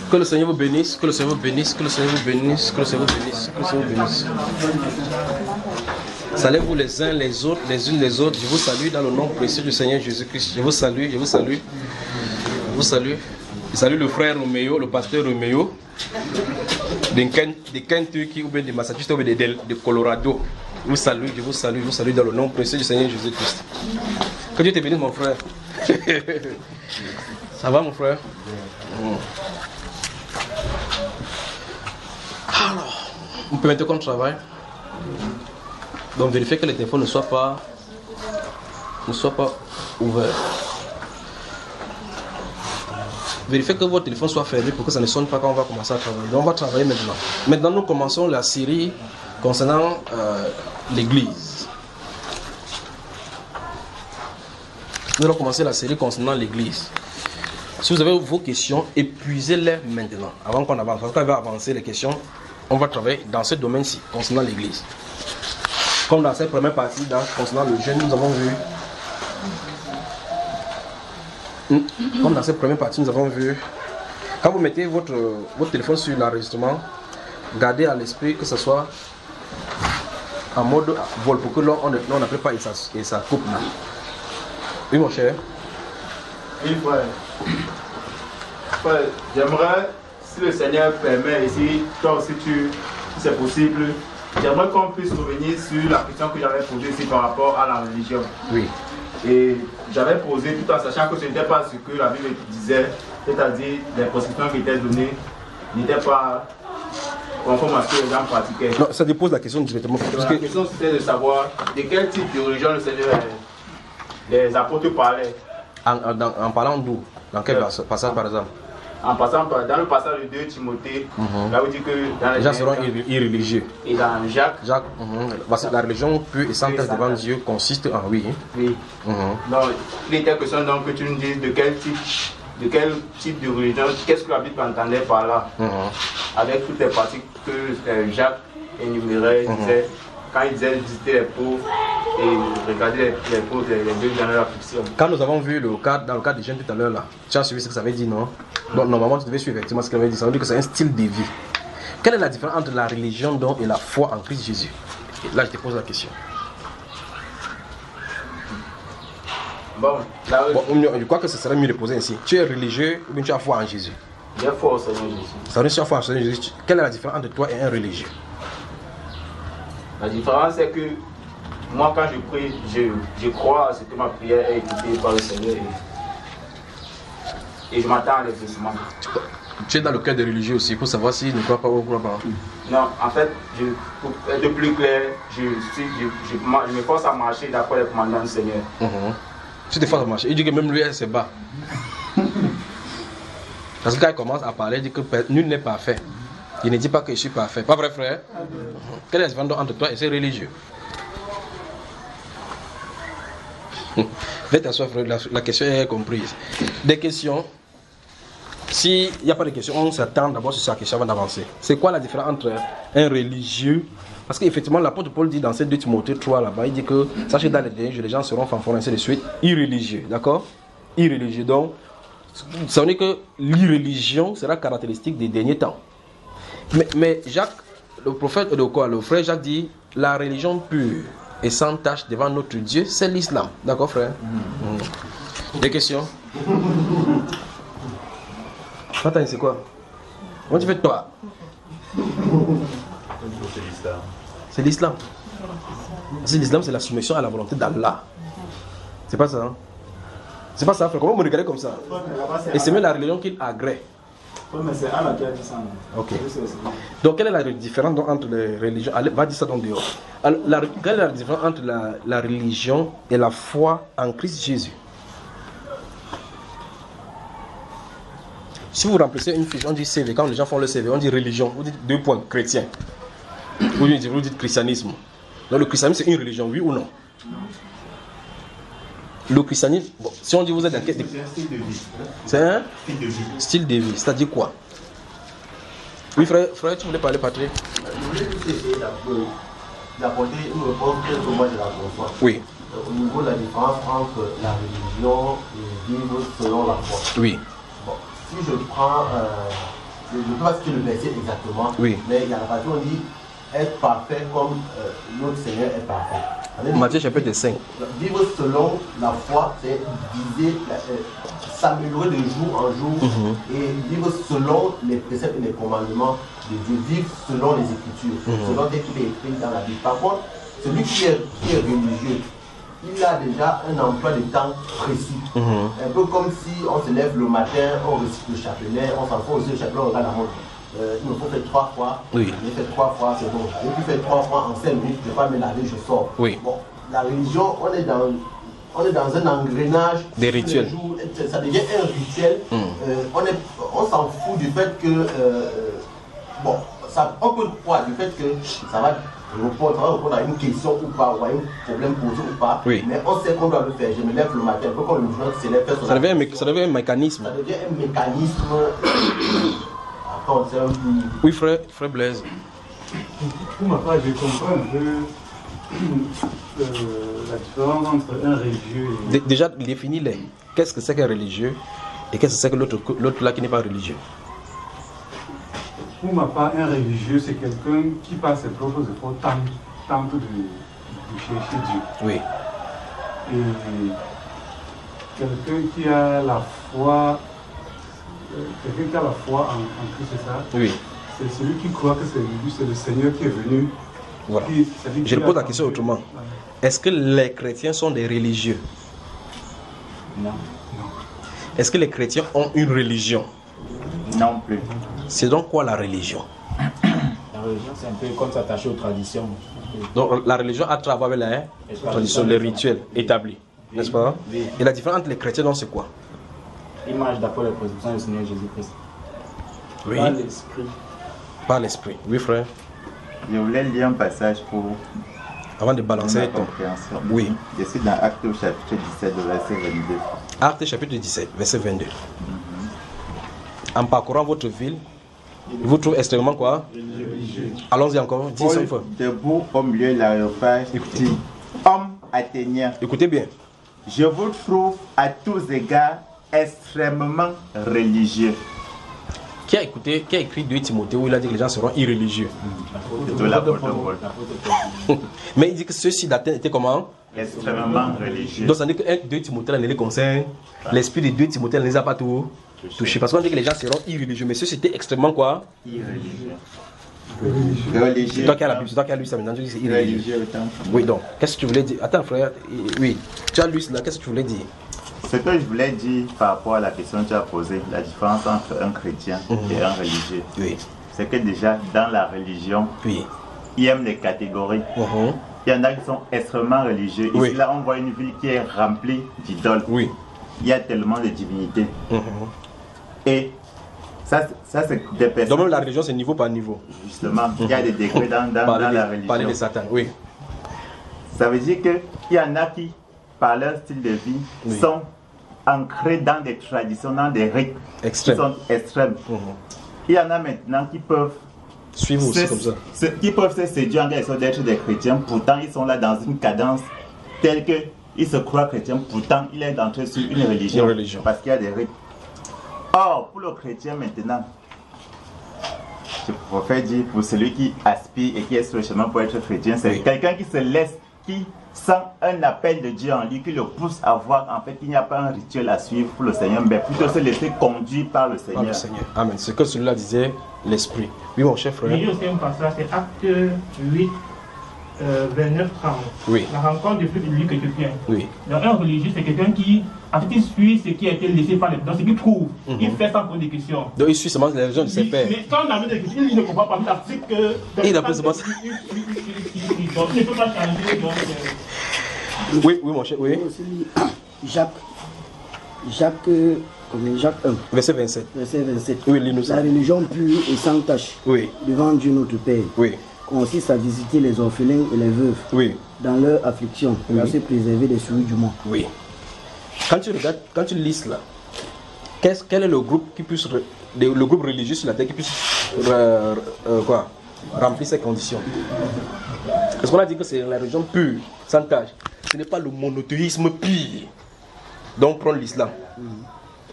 Que le Seigneur vous bénisse, que le Seigneur vous bénisse, que le Seigneur vous bénisse, que le Seigneur vous bénisse, que le Seigneur vous bénisse. Saluez-vous les uns les autres, les unes les autres. Je vous salue dans le nom précieux du Seigneur Jésus-Christ. Je vous salue, je vous salue. Je vous salue. Je salue le frère Roméo, le pasteur Roméo, de Kentucky ou bien de Massachusetts ou bien de Colorado. Je vous salue, je vous salue, je vous salue dans le nom précieux du Seigneur Jésus-Christ. Que Dieu te bénisse, mon frère. Ça va, mon frère? Alors, vous permettez qu'on travaille. Donc, vérifiez que le téléphone ne soit pas ouvert. Vérifiez que votre téléphone soit fermé pour que ça ne sonne pas quand on va commencer à travailler. Donc, on va travailler maintenant. Maintenant, nous commençons la série concernant l'église. Nous allons commencer la série concernant l'église. Si vous avez vos questions, épuisez-les maintenant, avant qu'on avance. Parce qu'on va avancer les questions, on va travailler dans ce domaine-ci, concernant l'église. Comme dans cette première partie, concernant le jeûne, nous avons vu. Comme dans cette première partie, nous avons vu. Quand vous mettez votre téléphone sur l'enregistrement, gardez à l'esprit que ce soit en mode vol pour que l'on n'appelle pas et ça coupe là. Oui, mon cher. Oui, frère. Frère, j'aimerais, si le Seigneur permet, et si toi aussi si c'est possible, j'aimerais qu'on puisse revenir sur la question que j'avais posée ici par rapport à la religion. Oui. Et j'avais posé tout en sachant que ce n'était pas ce que la Bible disait, c'est-à-dire les prescriptions qui étaient données n'étaient pas conformes à ce que les gens pratiquaient. Non, ça dépose la question directement. La question c'était de savoir de quel type de religion le Seigneur les apôtres parlaient. En parlant d'où? Dans quel passage par exemple? En passant dans le passage de 2 Timothée, là où dit que dans les gens seront irréligieux. Et dans Jacques, parce que la religion pure et sans test devant Dieu consiste en oui. Oui. Donc, il était question donc que tu nous dises de quel type de religion, qu'est-ce que la Bible entendait par là, avec toutes les pratiques que Jacques énumérait, disait. Quand il disait visiter les pauvres et regarder les pauvres, les deux dans leur affliction. Quand nous avons vu dans le cas des jeunes tout à l'heure là, tu as suivi ce que ça avait dit, non? Donc normalement tu devais suivre effectivement ce qu'il avait dit. Ça veut dire que c'est un style de vie. Quelle est la différence entre la religion donc et la foi en Christ Jésus? Et là je te pose la question. Je crois que ce serait mieux de poser ainsi. Tu es religieux ou bien tu as foi en Jésus? J'ai foi au Seigneur Jésus. Ça veut dire que tu as foi en Seigneur Jésus. Quelle est la différence entre toi et un religieux? La différence c'est que moi quand je prie, je crois à ce que ma prière est écoutée par le Seigneur et je m'attends à l'exaucement. Tu es dans le cœur des religieux aussi pour savoir s'ils ne croient pas ou ne croient pas. Non, en fait, pour être plus clair, je me force à marcher d'après les commandements du Seigneur. Tu te forces à marcher. Il dit que même lui, elle se bat. Parce que quand il commence à parler, il dit que nul n'est parfait. Il ne dit pas que je suis parfait. Pas vrai, frère? Quelle est la différence entre toi et ces religieux? Faites t'asseoir, frère. La question est comprise. Des questions? S'il n'y a pas de questions, on s'attend d'abord sur cette question avant d'avancer. C'est quoi la différence entre un religieux? Parce qu'effectivement, l'apôtre Paul dit dans ces 2 Timothée 3 là-bas, il dit que, sachez dans les derniers jours, les gens seront fanfarons ainsi de suite, irréligieux. D'accord? Irréligieux. Donc, ça veut dire que l'irréligion sera caractéristique des derniers temps. Mais Jacques, le frère Jacques dit, la religion pure et sans tache devant notre Dieu, c'est l'islam. D'accord, frère? Des questions? Attends, c'est quoi? Comment tu fais toi? C'est l'islam. C'est l'islam, c'est la soumission à la volonté d'Allah. C'est pas ça, hein? C'est pas ça, frère. Comment vous me regardez comme ça? Et c'est même la religion qu'il agrée. Oui, mais c'est Allah qui a dit ça. Ok. Donc, quelle est la différence entre les religions? Allez, va dire ça donc dehors. Alors, quelle est la différence entre la religion et la foi en Christ Jésus? Si vous remplacez une fiche, on dit CV. Quand les gens font le CV, on dit religion. Vous dites 2 points, chrétien. Vous dites christianisme. Donc, le christianisme, c'est une religion, oui ou non? Le christianisme, bon, si on dit vous êtes dans quel... C'est un style de vie. C'est un style de vie. Style de vie, c'est-à-dire quoi? Oui, frère, tu voulais parler, Patrick? Je voulais juste essayer d'apporter une réponse très moi de la comprendre. Oui. Au niveau de la différence entre la religion et vivre selon la foi. Oui. Bon, si je prends je ne peux pas citer le verset exactement, Oui. mais il y a la partie où on dit être parfait comme notre Seigneur est parfait. Matthieu chapitre 5. Vivre selon la foi, c'est viser, s'améliorer de jour en jour et vivre selon les préceptes et les commandements de Dieu, vivre selon les Écritures, selon ce qui est écrit dans la Bible. Par contre, celui qui est religieux, il a déjà un emploi de temps précis. Un peu comme si on se lève le matin, on récite le chapelet, on s'en fout aussi le chapelet, on regarde la montre. Il me faut faire 3 fois, Oui. j'ai fait 3 fois, c'est bon. Et puis faire 3 fois en 5 minutes, je ne vais pas me laver, je sors. Oui. Bon, la religion, on est dans un engrenage. Des rituels. Jours, ça devient un rituel. On s'en fout du fait que, bon, on peut croire du fait que ça va répondre à une question ou pas, ou à un problème posé ou pas, oui. mais on sait qu'on doit le faire. Je me lève le matin, un peu comme le journal se lève, ça devient un mécanisme. Ça devient un mécanisme. Attends, c'est un peu... Oui, frère Blaise. Pour ma part, je comprends un peu la différence entre un religieux et... Déjà, définis-les. Qu'est-ce que c'est qu'un religieux et qu'est-ce que c'est que l'autre là qui n'est pas religieux? Pour ma part, un religieux, c'est quelqu'un qui, par ses propres efforts, tente de chercher Dieu. Oui. Et quelqu'un qui a la foi, en Christ, c'est ça? Oui. C'est celui qui croit que c'est lui, c'est le Seigneur qui est venu. Voilà. Je pose la question autrement. Est-ce que les chrétiens sont des religieux? Non. Est-ce que les chrétiens ont une religion? Non plus. C'est donc quoi la religion? La religion, c'est un peu comme s'attacher aux traditions. Donc la religion a travaillé avec la tradition, les rituels établis, n'est-ce pas? Oui. Et la différence entre les chrétiens, donc, c'est quoi? Image d'après la présomption du Seigneur Jésus-Christ. Oui. Par l'esprit. Par l'esprit. Oui, frère. Je voulais lire un passage pour Avant de balancer ma ton. compréhension. Oui. Je suis dans Actes au chapitre 17, verset 22. Actes chapitre 17, verset 22. En parcourant votre ville, vous trouvez extrêmement quoi? Allons-y encore. Dis ça une fois. Debout au milieu de l'aréopage, dit: Homme athénien, Écoutez bien. je vous trouve à tous égards extrêmement religieux. Qui a écrit 2 Timothée où il a dit que les gens seront irréligieux? De l'apôtre Paul. Mais il dit que ceux-ci d'Athènes étaient comment? Extrêmement religieux. Donc ça veut dire que 2 Timothée là, ne les concerne. L'esprit de 2 Timothée ne les a pas tout touchés. Parce qu'on dit que les gens seront irréligieux. Mais ceux-ci étaient extrêmement quoi? Irréligieux. Religieux. C'est toi qui as la Bible, c'est toi qui as lu ça maintenant. Tu dis que c'est irréligieux. Religieux autant. Oui, donc, qu'est-ce que tu voulais dire? Attends, frère. Oui, tu as lu cela. Qu'est-ce que tu voulais dire? Ce que je voulais dire par rapport à la question que tu as posée, la différence entre un chrétien et un religieux, Oui. c'est que déjà dans la religion, Oui. il y a des catégories. Il y en a qui sont extrêmement religieux. Oui. Ici, là, on voit une ville qui est remplie d'idoles. Oui. Il y a tellement de divinités. Et ça c'est des personnes. Donc, même la religion, c'est niveau par niveau. Justement, il y a des degrés dans la religion. Parler de Satan, oui. Ça veut dire qu'il y en a qui, par leur style de vie, Oui. sont ancrés dans des traditions, dans des rites Extrême. qui sont extrêmes. Il y en a maintenant qui peuvent Suivre aussi comme ça. qui peuvent se séduire en quelque sorte d'être des chrétiens, pourtant ils sont là dans une cadence telle que ils se croient chrétiens, pourtant il est entré sur une religion. Une religion. Parce qu'il y a des rites. Or, pour le chrétien maintenant, je préfère dire pour celui qui aspire et qui est sur le chemin pour être chrétien, c'est Oui. quelqu'un qui se laisse, qui sent un appel de Dieu en lui, qui le pousse à voir en fait qu'il n'y a pas un rituel à suivre pour le Seigneur, mais plutôt se laisser conduire par le Par Seigneur. le Seigneur. Amen. Ce que celui-là disait, l'esprit. Oui, mon cher frère. Il y a aussi un passage, c'est Acte 8, 29-30. Oui. La rencontre de celui que tu viens. Oui. Donc, un religieux, c'est quelqu'un qui, en fait, il suit ce qui a été laissé par les dans ce qu'il trouve. Il fait sans poser des questions. Donc, il suit seulement les raisons de ses pères. Mais quand on amène des questions, il ne comprend pas. Il applique que. Il a plus de Donc, il ne peut pas changer. Donc, Oui, oui, mon cher. Oui. aussi Jacques 1, Verset 27. verset 27. Oui, lis-nous ça. La religion pure et sans tache Oui. devant Dieu notre Père Oui. consiste à visiter les orphelins et les veuves Oui. dans leur affliction et à se préserver des souris du monde. Oui. Quand tu regardes, quand tu lis là, quel est le groupe qui puisse, le groupe religieux sur la terre qui puisse remplir ces conditions? Parce qu'on a dit que c'est la religion pure, sans tâche. Ce n'est pas le monothéisme pire. Donc prendre l'islam.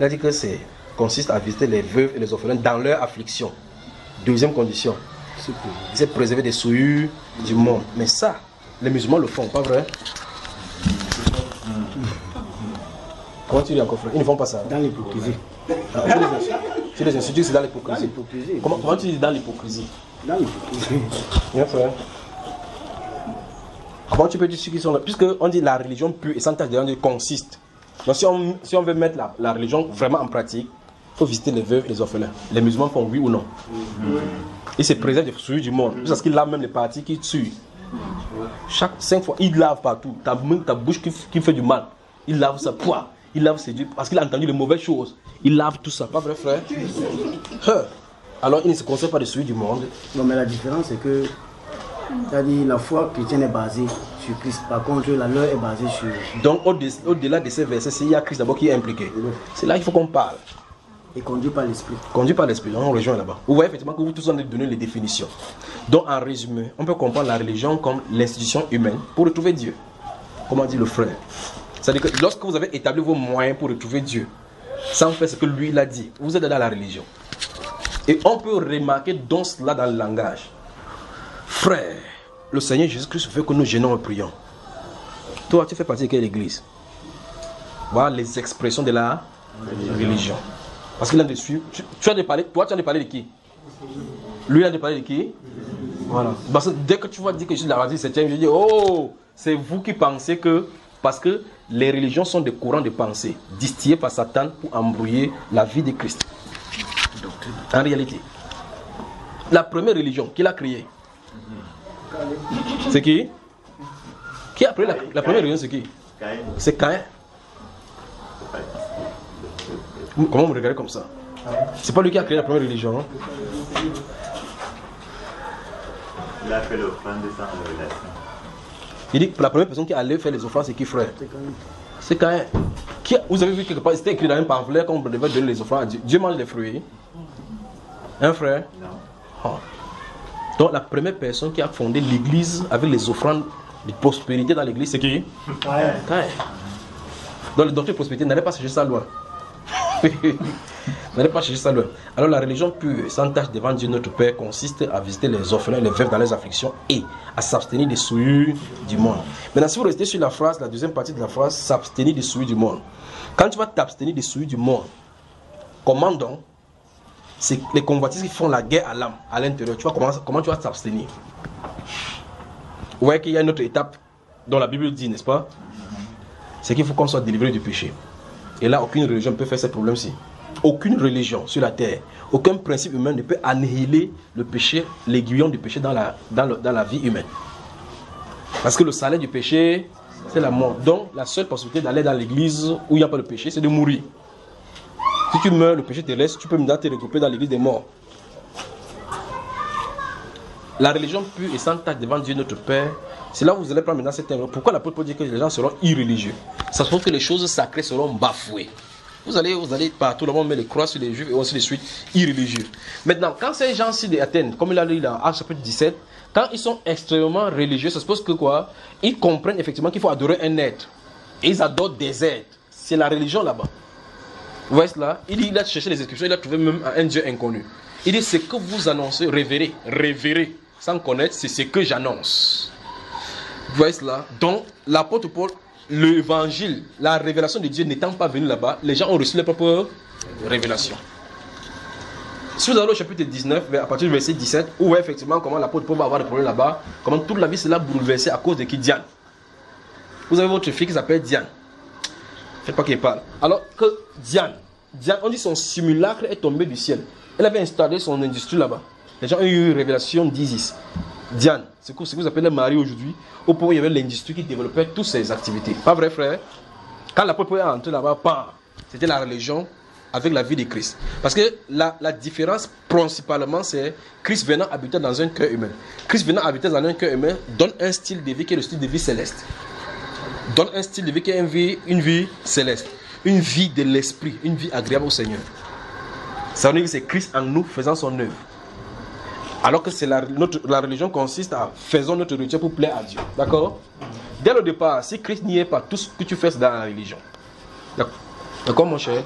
Il a dit que c'est consiste à visiter les veuves et les orphelins dans leur affliction. Deuxième condition, c'est préserver des souillures du monde. Mais ça, les musulmans le font, pas vrai? Comment tu dis encore, frère? Ils ne font pas ça. Dans l'hypocrisie. Tu les insultes, c'est dans l'hypocrisie. Comment tu dis dans l'hypocrisie? Dans l'hypocrisie. Bien, frère. Comment tu peux dire ceux qui sont là? Puisque on dit la religion pure et sans tache, on dit consiste. Donc si on veut mettre la religion vraiment en pratique, il faut visiter les veuves et les orphelins. Les musulmans font oui ou non? Ils se préservent des souillures du monde. Parce qu'ils lavent même les parties qui tuent. Chaque 5 fois, ils lavent partout. Ta bouche qui fait du mal, ils lavent ça. Il lave ses yeux parce qu'il a entendu les mauvaises choses. Il lave tout ça, pas vrai, frère? Alors il ne se conserve pas de souillures du monde. Non, mais la différence c'est que c'est-à-dire la foi chrétienne est basée sur Christ. Par contre, la leur est basée sur... Donc au-delà de ces versets, il y a Christ d'abord qui est impliqué. C'est là qu'il faut qu'on parle. Et conduit par l'esprit. Conduit par l'esprit, on rejoint là-bas. Vous voyez effectivement que vous tous en avez donné les définitions. Donc en résumé, on peut comprendre la religion comme l'institution humaine pour retrouver Dieu. Comment dit le frère? C'est-à-dire que lorsque vous avez établi vos moyens pour retrouver Dieu, sans faire ce que lui il a dit, vous êtes dans la religion. Et on peut remarquer donc cela dans le langage. Frère, le Seigneur Jésus-Christ veut que nous gênons et prions. Toi, tu fais partie de quelle église? Voilà les expressions de la religion. Parce qu'il a de suivre. Tu as de parler, toi, tu as de parler de qui? Lui, il a de parler de qui? Voilà. Parce que dès que tu vas dire que je suis de la radio 7e, je dis, oh, c'est vous qui pensez que. Parce que les religions sont des courants de pensée distillés par Satan pour embrouiller la vie de Christ. En réalité, la première religion qu'il a créée, c'est qui? Qui a créé la première religion, c'est qui? C'est Caïn. Comment vous regardez comme ça? C'est pas lui qui a créé la première religion. Hein? Il a fait l'offrande de sa révélation. Il dit que la première personne qui allait faire les offrandes, c'est qui, frère? C'est Caïn. Vous avez vu quelque part, c'était écrit dans un pamphlet qu'on devait donner les offrandes à Dieu. Dieu mange les fruits. Hein, frère? Non. Oh. Donc la première personne qui a fondé l'église avec les offrandes de prospérité dans l'église, c'est qui? Caïn. Donc le docteur de prospérité n'allait pas chercher ça loin. N'allez pas chercher ça loin. Alors la religion pure, sans tâche devant Dieu notre Père, consiste à visiter les orphelins et les veuves dans leurs afflictions et à s'abstenir des souillures du monde. Maintenant, si vous restez sur la phrase, la deuxième partie de la phrase, s'abstenir des souillures du monde. Quand tu vas t'abstenir des souillures du monde, comment donc? C'est les convoitises qui font la guerre à l'âme, à l'intérieur. Tu vois comment tu vas t'abstenir? Vous voyez qu'il y a une autre étape dont la Bible dit, n'est-ce pas? C'est qu'il faut qu'on soit délivré du péché. Et là, aucune religion ne peut faire ce problème-ci. Aucune religion sur la terre, aucun principe humain ne peut annihiler le péché, l'aiguillon du péché dans la vie humaine. Parce que le salaire du péché, c'est la mort. Donc, la seule possibilité d'aller dans l'église où il n'y a pas de péché, c'est de mourir. Si tu meurs, le péché te laisse, tu peux maintenant te regrouper dans l'église des morts. La religion pure et sans tache devant Dieu notre Père, c'est là où vous allez prendre maintenant cette thème. Pourquoi l'apôtre Paul dit que les gens seront irréligieux? Ça se trouve que les choses sacrées seront bafouées. Vous allez partout, le monde met les croix sur les juifs et ainsi de suite, irréligieux. Maintenant, quand ces gens-ci d'Athènes, comme il a lu dans Actes chapitre 17, quand ils sont extrêmement religieux, ça suppose que quoi? Ils comprennent effectivement qu'il faut adorer un être. Et ils adorent des êtres. C'est la religion là-bas. Vous voyez cela? Il a cherché les inscriptions, il a trouvé même un Dieu inconnu. Il dit, ce que vous annoncez, révérez, sans connaître, c'est ce que j'annonce. Vous voyez cela? Donc, l'apôtre Paul, l'évangile, la révélation de Dieu n'étant pas venue là-bas, les gens ont reçu leur propre révélation. Si vous allez au chapitre 19, à partir du verset 17, où vous voyez effectivement comment l'apôtre Paul va avoir des problèmes là-bas, comment toute la vie sera bouleversée à cause de qui? Diane. Vous avez votre fille qui s'appelle Diane. Faites pas qu'il parle. Alors que Diane, on dit son simulacre est tombé du ciel. Elle avait installé son industrie là-bas. Les gens ont eu une révélation d'Isis. Diane, c'est ce que vous appelez Marie aujourd'hui, au point où il y avait l'industrie qui développait toutes ses activités. Pas vrai, frère? Quand l'apôtre est entré là-bas, c'était la religion avec la vie de Christ. Parce que la différence principalement, c'est Christ venant habiter dans un cœur humain. Christ venant habiter dans un cœur humain donne un style de vie qui est le style de vie céleste. Donne un style de vie qui est une vie céleste. Une vie de l'esprit, une vie agréable au Seigneur. Ça veut dire que c'est Christ en nous faisant son œuvre. Alors que c'est la religion consiste à faisons notre rituel pour plaire à Dieu. D'accord? Dès le départ, si Christ n'y est pas, tout ce que tu fais c'est dans la religion. D'accord mon cher?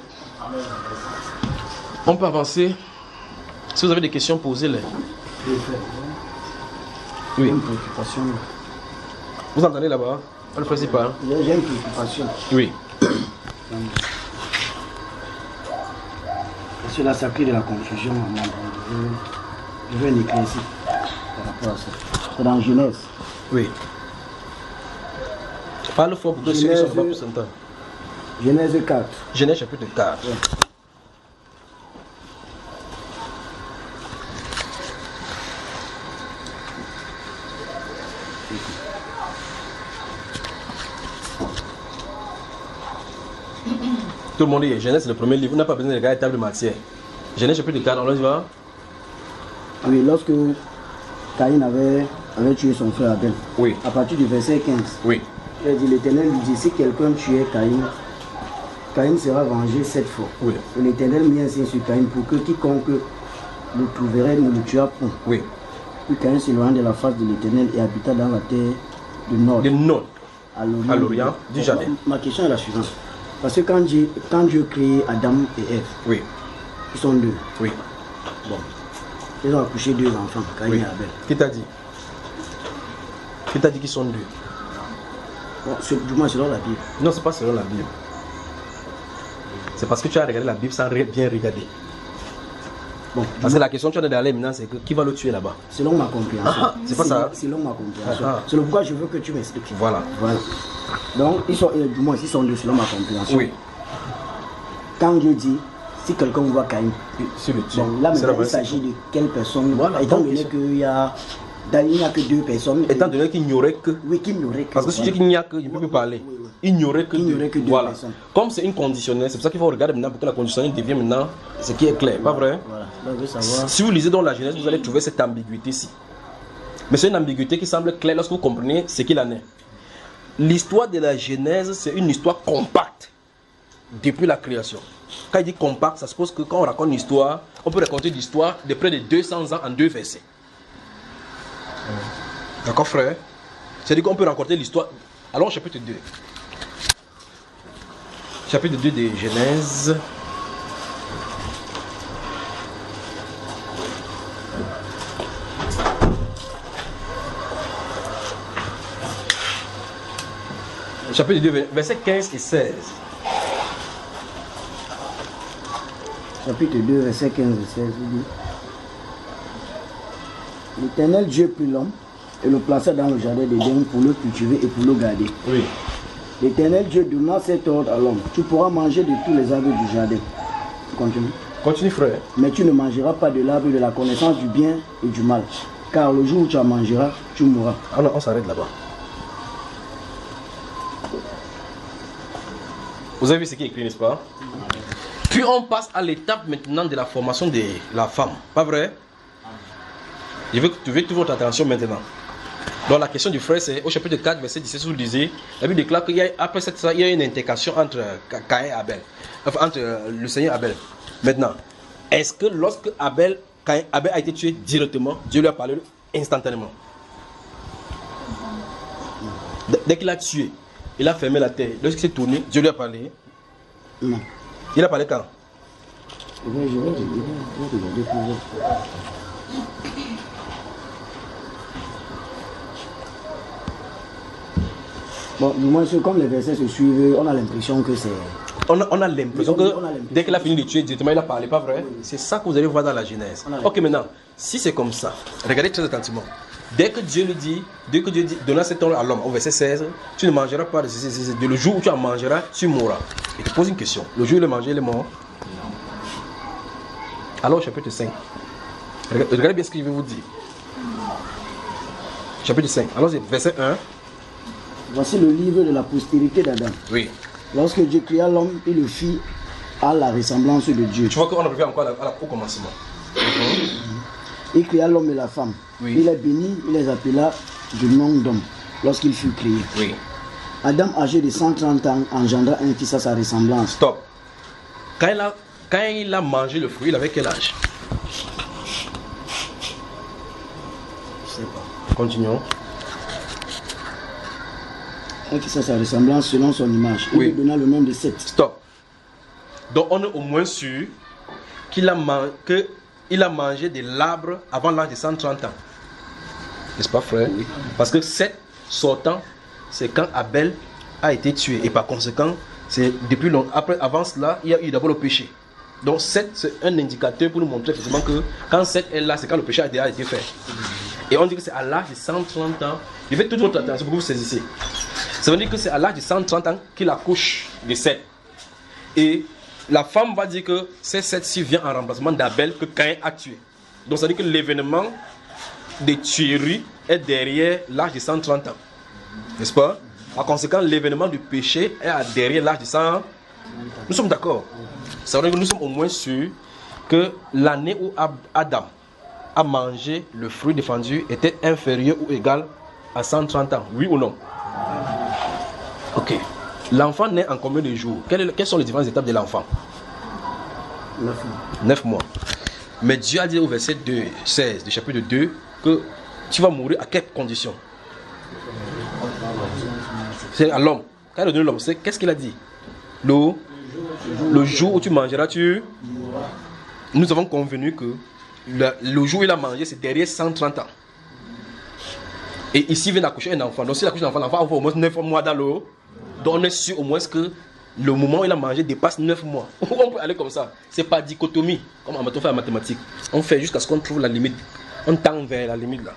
On peut avancer. Si vous avez des questions, posez-les. Oui. Une préoccupation. Vous entendez là-bas? Le principal. J'ai une préoccupation. Oui. Parce que là, ça crée de la confusion. Je veux un éclairci par rapport à ça. C'est dans Genèse. Oui. Parle fort pour que ceux qui sont là pour s'entendre. Genèse 4. Genèse chapitre 4. Ouais. Tout le monde dit Genèse c'est le premier livre. On n'a pas besoin de regarder la table de matière. Genèse chapitre 4, on y va. Oui, lorsque Caïn avait tué son frère Abel, Oui. à partir du verset 15, Oui. il a dit, l'Éternel lui dit, si quelqu'un tuait Caïn, Caïn sera vengé 7 fois. Oui. Et l'Éternel mit ainsi sur Caïn pour que quiconque le trouverait ne le tuât point. Oui. Puis Caïn s'éloigna de la face de l'Éternel et habita dans la terre du nord, Des notes. à à l'Orient du jardin. Ma question est la suivante. Parce que quand Dieu créait Adam et Ève, Oui. ils sont deux. Oui. Bon. Ils ont accouché 2 enfants, Caïn Oui. et Abel. Qui t'a dit? Qui t'a dit qu'ils sont deux? Bon, du moins selon la Bible. Non, c'est pas selon la Bible. C'est parce que tu as regardé la Bible sans bien regarder. Bon, Parce que la question que tu as d'aller maintenant, c'est que qui va le tuer là-bas? selon ma compréhension. C'est pas ça. Selon ma compréhension. Ah, ah. C'est pourquoi je veux que tu m'expliques. Voilà. Voilà. Donc, ils sont, du moins, ils sont deux selon ma compréhension. Oui. Quand Dieu dit, si quelqu'un voit Caïn, Sur le tuer. bon, là C'est la maintenant, il vraie s'agit de quelle personne, Voilà, étant donc, donné ils sont- qu'il y a, il n'y a que 2 personnes. Étant donné qu'il n'y aurait que. Oui, qu'il n'y aurait que. Parce que si tu dis qu'il n'y a que, je ne peux plus parler. Oui, oui. Il n'y aurait que Il n'y deux. aurait que deux Voilà. personnes. Comme c'est une conditionnelle, c'est pour ça qu'il faut regarder maintenant pour que la conditionnelle devienne maintenant ce qui est clair. Pas vrai? Voilà. Donc, je veux savoir. Si vous lisez dans la Genèse, vous allez trouver cette ambiguïté-ci. Mais c'est une ambiguïté qui semble claire lorsque vous comprenez ce qu'il en est. L'histoire de la Genèse, c'est une histoire compacte depuis la création. Quand il dit compact, ça suppose que quand on raconte une histoire, on peut raconter l'histoire de près de 200 ans en 2 versets. D'accord, frère? C'est-à-dire qu'on peut raconter l'histoire. Alors, chapitre 2. Chapitre 2 de Genèse. Chapitre 2, versets 15 et 16. Chapitre 2, verset 15 et 16, il dit, l'Éternel Dieu prit l'homme et le plaça dans le jardin d'Éden pour le cultiver et pour le garder. Oui. L'Éternel Dieu donna cet ordre à l'homme, tu pourras manger de tous les arbres du jardin. Continue. Continue, frère. Mais tu ne mangeras pas de l'arbre de la connaissance du bien et du mal, car le jour où tu en mangeras, tu mourras. Ah non, on s'arrête là-bas. Vous avez vu ce qui est écrit, n'est-ce pas? Puis on passe à l'étape maintenant de la formation de la femme. Pas vrai? Je veux que toute votre attention maintenant. Donc la question du frère, c'est au chapitre 4, verset 17, vous le disiez, la Bible déclare qu'après ça, il y a une intégration entre Caïn et Abel. Enfin, entre le Seigneur et Abel. Maintenant, est-ce que lorsque Abel a été tué directement, Dieu lui a parlé instantanément? Dès qu'il a tué, il a fermé la terre. Lorsqu'il s'est tourné, Dieu lui a parlé. Non. Il a parlé quand? Je vais regarder pour vous. Bon, du moins, comme les versets se suivent, on a l'impression que c'est... On a l'impression que On a l'impression. dès qu'il a fini de tuer directement, il a parlé, pas vrai? C'est ça que vous allez voir dans la Genèse. On a Ok, maintenant, si c'est comme ça, regardez très attentivement. Dès que Dieu dit, donna cet ordre à l'homme, au verset 16, tu ne mangeras pas de le jour où tu en mangeras, tu mourras. Il te pose une question. Le jour où il a mangé, il est mort. Alors, chapitre 5. Regardez bien ce que je vais vous dire. Chapitre 5. Alors, c'est verset 1. Voici le livre de la postérité d'Adam. Oui. Lorsque Dieu créa l'homme, il le fit à la ressemblance de Dieu. Tu vois qu'on revient encore au commencement. Il créa l'homme et la femme. Oui. Il les bénit, il les appela du nom d'homme lorsqu'il fut créé. Oui. Adam, âgé de 130 ans, engendra un fils à sa ressemblance. Stop. Quand il a mangé le fruit, il avait quel âge? Je sais pas. Continuons. Un fils à sa ressemblance selon son image. Il Oui. lui donna le nom de Seth. Stop. Donc on est au moins sûr qu'il a, a mangé de l'arbre avant l'âge de 130 ans. N'est-ce pas, frère? Oui. Parce que 7 sortant, c'est quand Abel a été tué. Et par conséquent, c'est depuis longtemps. Avant cela, il y a eu d'abord le péché. Donc 7, c'est un indicateur pour nous montrer effectivement que quand 7 est là, c'est quand le péché a déjà été fait. Et on dit que c'est à l'âge de 130 ans. Je fais toute votre attention pour que vous saisissez. Ça veut dire que c'est à l'âge de 130 ans qu'il accouche de 7. Et la femme va dire que ces 7-ci vient en remplacement d'Abel que Caïn a tué. Donc ça veut dire que l'événement de tuerie est derrière l'âge de 130 ans. N'est-ce pas? Par conséquent, l'événement du péché est derrière l'âge de 100. Nous sommes d'accord. Ça veut dire que nous sommes au moins sûrs que l'année où Adam a mangé le fruit défendu était inférieur ou égal à 130 ans. Oui ou non? Ok. L'enfant naît en combien de jours? Quelles sont les différentes étapes de l'enfant? 9 mois. 9 mois. Mais Dieu a dit au verset 16 du chapitre 2 que tu vas mourir à quelles conditions? C'est à l'homme. Quand il a donné l'homme, qu'est-ce qu'il a dit? Le jour où tu mangeras, nous avons convenu que le jour où il a mangé, c'est derrière 130 ans. Et ici, il vient d'accoucher un enfant. Donc, s'il accouche un enfant, l'enfant a au moins 9 mois dans l'eau. Donc, on est sûr au moins que le moment où il a mangé dépasse 9 mois. On peut aller comme ça. C'est pas dichotomie, comme on fait en mathématiques. On fait jusqu'à ce qu'on trouve la limite. On tend vers la limite là.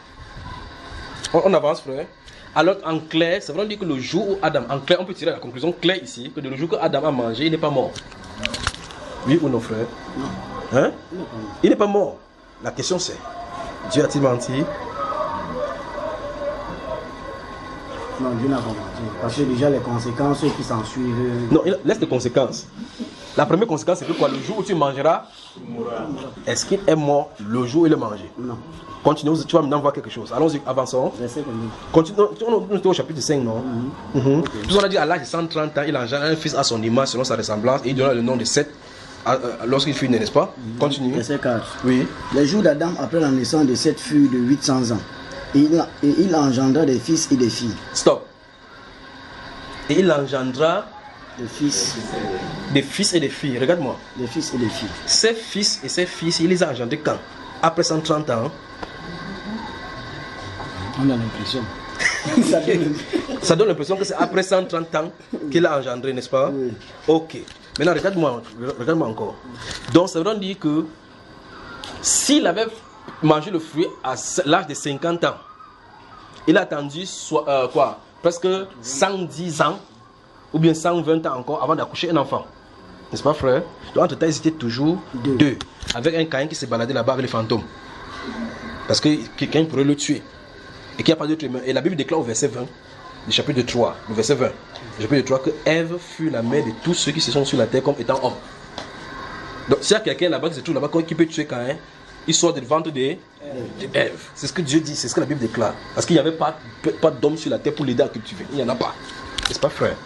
On avance, frère. Alors, en clair, c'est vraiment dire que le jour où Adam, en clair, on peut tirer la conclusion claire ici, que le jour que Adam a mangé, il n'est pas mort. Oui ou non, frère? Non. Hein? Il n'est pas mort. La question c'est, Dieu a-t-il menti? Non, Dieu n'a pas menti. Parce que déjà les conséquences qui s'en suivent. Non, laisse les conséquences. La première conséquence, c'est que quoi? Le jour où tu mangeras, est-ce qu'il est mort le jour où il a mangé? Non. Continue, tu vas maintenant voir quelque chose. Allons-y, avançons. Continue, on est au chapitre 5, non? Okay. Tout on a dit à l'âge de 130 ans, il engendre un fils à son image, selon sa ressemblance, et il donna le nom de Seth lorsqu'il fut né, n'est-ce pas? Continue. Verset 4. Oui. Les jours d'Adam après la naissance de Seth furent de 800 ans. Et il engendra des fils et des filles. Stop. Et il engendra des fils et des filles. Regarde-moi. Des fils et des filles. Ses fils et ses filles, il les a engendrés quand? Après 130 ans. On a l'impression. Ça donne l'impression que c'est après 130 ans qu'il a engendré, n'est-ce pas? Oui. Ok. Maintenant, regarde-moi encore. Donc, ça veut dire que s'il avait mangé le fruit à l'âge de 50 ans, il a attendu presque 110 ans ou bien 120 ans encore avant d'accoucher un enfant. N'est-ce pas, frère? Donc, entre-temps, ils étaient toujours deux. Avec un Caïn qui s'est baladé là-bas avec les fantômes. Parce que quelqu'un pourrait le tuer. Et qu'il n'y a pas d'autre humain. Et la Bible déclare au verset 20, du chapitre 3, le verset 20, le chapitre 3, que Ève fut la mère de tous ceux qui se sont sur la terre comme étant hommes. Donc, s'il y a quelqu'un là-bas qui se trouve là-bas qui peut tuer Caïn, il sort du ventre d'Ève. C'est ce que Dieu dit, c'est ce que la Bible déclare. Parce qu'il n'y avait pas d'homme sur la terre pour l'aider à cultiver. Il n'y en a pas. N'est-ce pas, frère?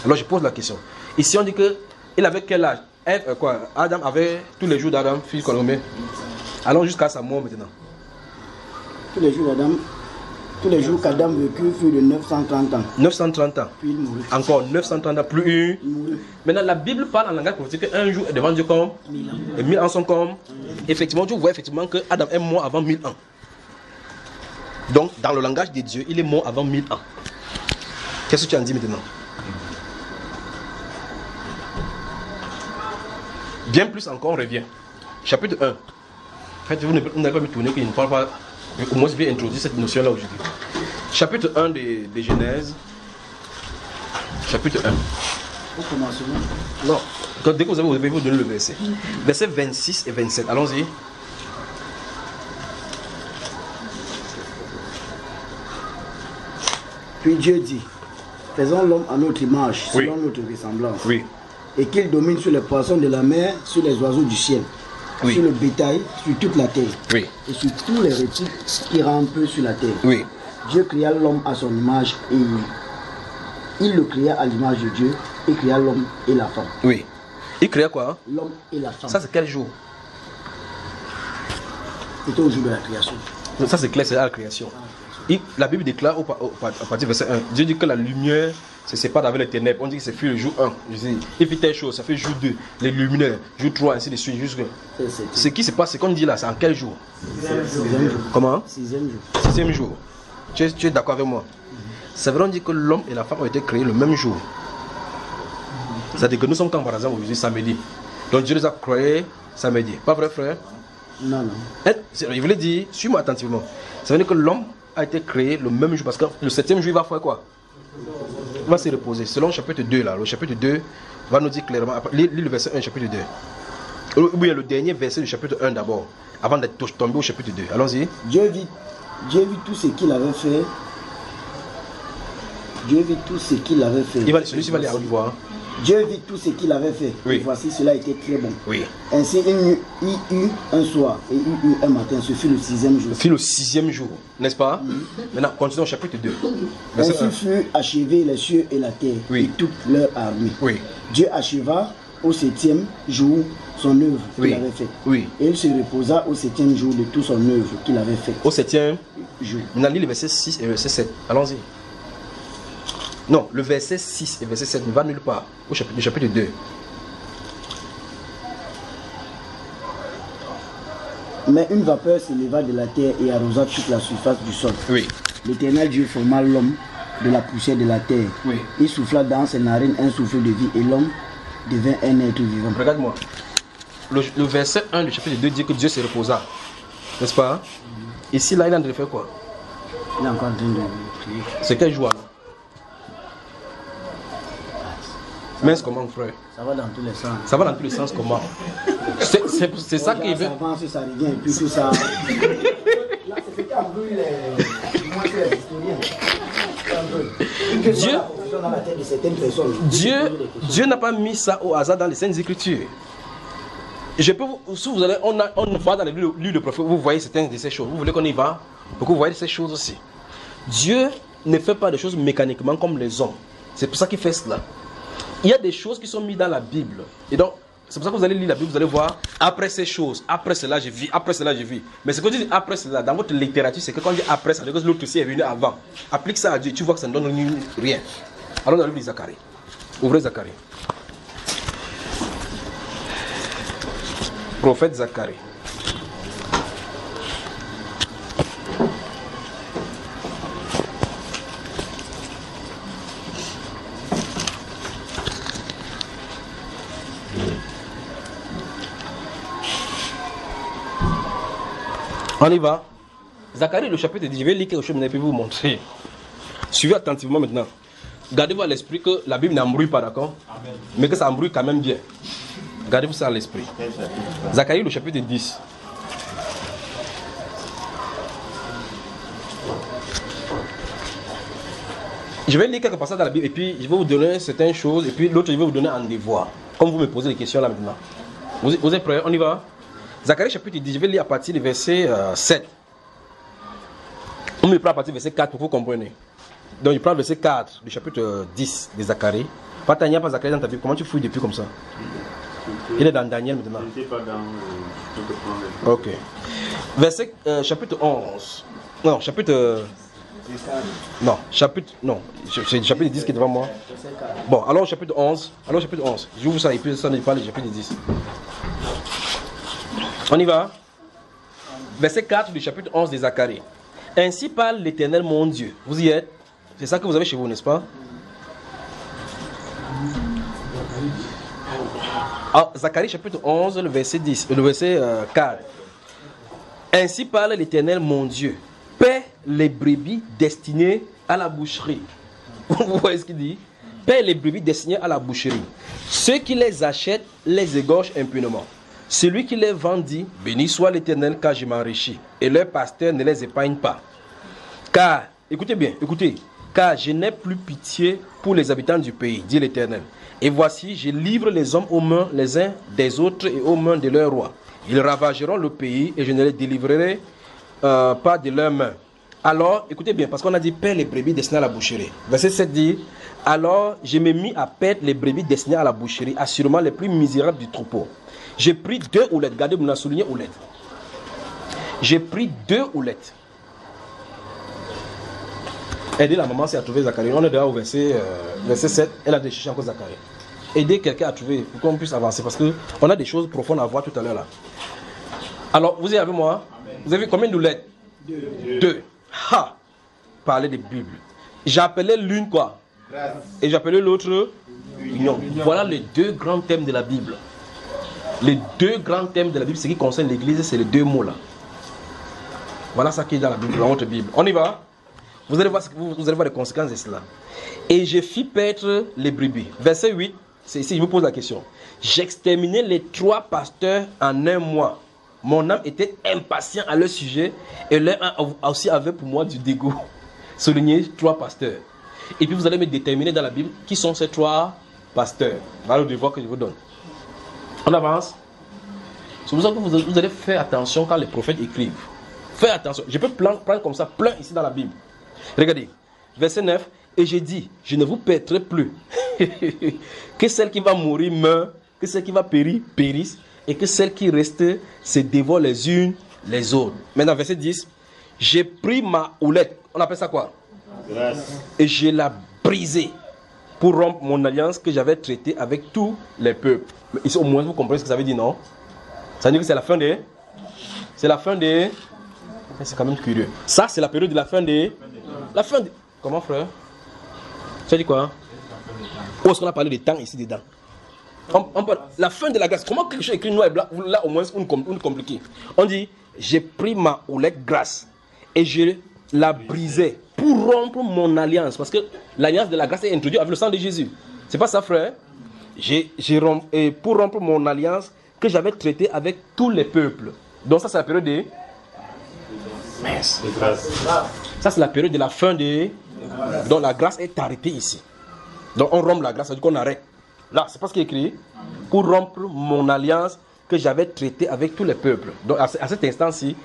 Alors, je pose la question. Ici, on dit que il avait quel âge? Adam avait tous les jours d'Adam, fils Colomé. Allons jusqu'à sa mort maintenant. Tous les jours qu'Adam vécut furent de 930 ans. 930 ans. Puis il mourut. Encore 930 ans, plus Maintenant, la Bible parle en langage prophétique qu'un jour est devant Dieu comme 1000 ans. Et 1000 ans sont comme. Effectivement, tu vois effectivement que Adam est mort avant 1000 ans. Donc, dans le langage de Dieu, il est mort avant 1000 ans. Qu'est-ce que tu en dis maintenant? Bien plus encore, on revient. Chapitre 1. En fait, vous n'avez pas me tourner qu'il ne parle pas. Au moins, je vais introduire cette notion-là aujourd'hui. Chapitre 1 de Genèse. Chapitre 1. Au commencement. Non. Dès que vous avez, vous donner le verset. Verset 26 et 27. Allons-y. Puis Dieu dit, faisons l'homme à notre image, Oui. selon notre ressemblance. Oui. Et qu'il domine sur les poissons de la mer, sur les oiseaux du ciel, Oui. sur le bétail, sur toute la terre, Oui. et sur tous les reptiles qui rampent sur la terre. Oui. Dieu créa l'homme à son image et il le créa à l'image de Dieu et créa l'homme et la femme. Oui. Il créa quoi? L'homme et la femme. Ça, c'est quel jour? C'était au jour de la création. Ça, c'est clair, c'est la création. La Bible déclare à partir du verset 1, Dieu dit que la lumière se sépare avec les ténèbres. On dit que c'est fait le jour 1. Il fait telle chose, ça fait jour 2, les luminaires, jour 3, ainsi de suite. Ce qui se passe, c'est qu'on dit là, c'est en quel jour? Comment? Sixième jour. Tu es d'accord avec moi? C'est vrai, on dit que l'homme et la femme ont été créés le même jour. C'est-à-dire que nous sommes quand par exemple aujourd'hui samedi. Donc Dieu les a créés samedi. Pas vrai, frère? Non. Je voulais dire, suis-moi attentivement. Ça veut dire que l'homme a été créé le même jour. Parce que le 7e jour, il va faire quoi? Il va se reposer. Selon le chapitre 2, là, le chapitre 2 va nous dire clairement. Lis le verset 1, chapitre 2. Ou bien le dernier verset du chapitre 1 d'abord. Avant d'être tombé au chapitre 2. Allons-y. Dieu vit tout ce qu'il avait fait. Dieu vit tout ce qu'il avait fait. Celui-ci va aller à haute voix. Dieu vit tout ce qu'il avait fait. Oui. Et voici, cela était très bon. Oui. Ainsi, il eut un soir et il eut un matin. Ce fut le 6e jour. Ce fut le 6e jour, n'est-ce pas? Maintenant, continuons au chapitre 2. Ainsi fut achevé les cieux et la terre et toute leur armée. Oui. Dieu acheva au 7e jour son œuvre qu'il avait faite. Oui. Et il se reposa au 7e jour de toute son œuvre qu'il avait faite. Au 7e jour. Maintenant, lis le verset 6 et le verset 7. Allons-y. Non, le verset 6 et verset 7 ne va nulle part. Au chapitre 2. Mais une vapeur s'éleva de la terre et arrosa toute la surface du sol. Oui. L'Éternel Dieu forma l'homme de la poussière de la terre. Oui. Il souffla dans ses narines un souffle de vie et l'homme devint un être vivant. Regarde-moi. Le verset 1 du chapitre 2 dit que Dieu se reposa. N'est-ce pas? Ici, là, il est en train de faire quoi? Il est encore en train de prier. C'est quel jour alors? Mais comment, frère? Ça va dans tous les sens. Ça va dans tous les sens comment? C'est ça qui veut. Ça avance, ça revient et puis tout ça. Là, c'est ce qu'ont vu les historiens. Dieu n'a pas mis ça au hasard dans les Saintes Écritures. Je peux si vous allez, on va dans les livres de prophètes, vous voyez certaines de ces choses. Vous voulez qu'on y va? Pour que vous voyez ces choses aussi. Dieu ne fait pas des choses mécaniquement comme les hommes. C'est pour ça qu'il fait cela. Il y a des choses qui sont mises dans la Bible. Et donc, c'est pour ça que vous allez lire la Bible, vous allez voir, après ces choses, après cela je vis, après cela je vis. Mais ce que je dis après cela, dans votre littérature, c'est que quand on dit après, ça veut dire que l'autre aussi est venu avant. Applique ça à Dieu, tu vois que ça ne donne rien. Alors, on va lire Zacharie. Ouvrez Zacharie. Prophète Zacharie. On y va. Zacharie, le chapitre 10, je vais lire quelque chose, mais je vais vous montrer. Suivez attentivement maintenant. Gardez-vous à l'esprit que la Bible n'embrouille pas, d'accord? Mais que ça embrouille quand même bien. Gardez-vous ça à l'esprit. Zacharie, le chapitre 10. Je vais lire quelques passages dans la Bible et puis je vais vous donner certaines choses et puis l'autre je vais vous donner un devoir. Comme vous me posez des questions là maintenant. Vous êtes prêts? On y va? Zacharie chapitre 10, je vais lire à partir du verset 7. On me prend à partir du verset 4 pour que vous compreniez. Donc je prends le verset 4 du chapitre 10 de Zacharie. Pas Tania, pas Zacharie dans ta Bible. Comment tu fouilles depuis comme ça? Il est dans Daniel maintenant. Je n'étais pas dans... Ok. Verset chapitre 11. Non, chapitre... Non, chapitre... Non, c'est le chapitre 10 qui est devant moi. Bon, alors chapitre 11. Alors chapitre 11. Je vous ça et puis ça n'est pas le chapitre 10. On y va. Verset 4 du chapitre 11 de Zacharie. Ainsi parle l'Éternel mon Dieu. Vous y êtes? C'est ça que vous avez chez vous, n'est-ce pas? Ah, Zacharie chapitre 11, le verset 10, le verset 4. Ainsi parle l'Éternel mon Dieu. Paie les brebis destinées à la boucherie. Vous voyez ce qu'il dit? Paie les brebis destinées à la boucherie. Ceux qui les achètent les égorgent impunément. Celui qui les vend dit, béni soit l'Éternel car je m'enrichis. Et leur pasteur ne les épargne pas. Car, écoutez bien, écoutez. Car je n'ai plus pitié pour les habitants du pays, dit l'Éternel. Et voici, je livre les hommes aux mains les uns des autres et aux mains de leurs rois. Ils ravageront le pays et je ne les délivrerai pas de leurs mains. Alors, écoutez bien, parce qu'on a dit paie les brebis destinées à la boucherie. Verset 7 dit, alors je me mis à paître les brebis destinées à la boucherie, assurément les plus misérables du troupeau. J'ai pris 2 houlettes, regardez, vous m'avez souligné houlettes. J'ai pris 2 houlettes. Aider la maman, c'est à trouver Zacharie. On est déjà au verset 7. Elle a cherché encore Zacharie. Aider quelqu'un à trouver pour qu'on puisse avancer. Parce qu'on a des choses profondes à voir tout à l'heure là. Alors, vous êtes avec moi? Vous avez combien de lettres? 2. Ha! Parler de Bible. J'appelais l'une quoi? Grâce. Et j'appelais l'autre union. Voilà les 2 grands thèmes de la Bible. Les 2 grands thèmes de la Bible, ce qui concerne l'Église, c'est les 2 mots là. Voilà ça qui est dans la Bible, dans votre Bible. On y va? Vous allez voir les conséquences de cela. Et je fis paître les brebis. Verset 8, c'est ici, je vous pose la question. J'exterminai les 3 pasteurs en 1 mois. Mon âme était impatient à leur sujet et l'un aussi avait pour moi du dégoût. Souligner 3 pasteurs. Et puis vous allez me déterminer dans la Bible qui sont ces 3 pasteurs. Voilà le devoir que je vous donne. On avance. C'est pour ça que vous allez faire attention quand les prophètes écrivent. Faites attention. Je peux prendre comme ça plein ici dans la Bible. Regardez. Verset 9. Et j'ai dit, je ne vous paîtrai plus. Que celle qui va mourir meure, que celle qui va périr périsse, et que celles qui restent se dévorent les unes les autres. Maintenant, verset 10. J'ai pris ma houlette. On appelle ça quoi? Grâce. Et je l'ai brisée pour rompre mon alliance que j'avais traitée avec tous les peuples. Mais ici, au moins, vous comprenez ce que ça veut dire, non? Ça veut dire que c'est la fin des... C'est la fin des... C'est quand même curieux. Ça, c'est la période de la fin des... La fin des... Comment, frère? Ça dit quoi? Où est-ce qu'on a parlé des temps ici, dedans? On parle la fin de la grâce. Comment quelque chose écrit noir et blanc? Là, au moins, une compliquée. On dit, j'ai pris ma houlette grâce et je la brisais pour rompre mon alliance. Parce que l'alliance de la grâce est introduite avec le sang de Jésus. C'est pas ça, frère? Et pour rompre mon alliance que j'avais traitée avec tous les peuples. Donc ça, c'est la période de... Ça, c'est la période de la fin de... Donc la grâce est arrêtée ici. Donc on rompt la grâce, ça veut dire qu'on arrête. Là, c'est pas ce qui est écrit. Pour rompre mon alliance que j'avais traitée avec tous les peuples. Donc à cet instant-ci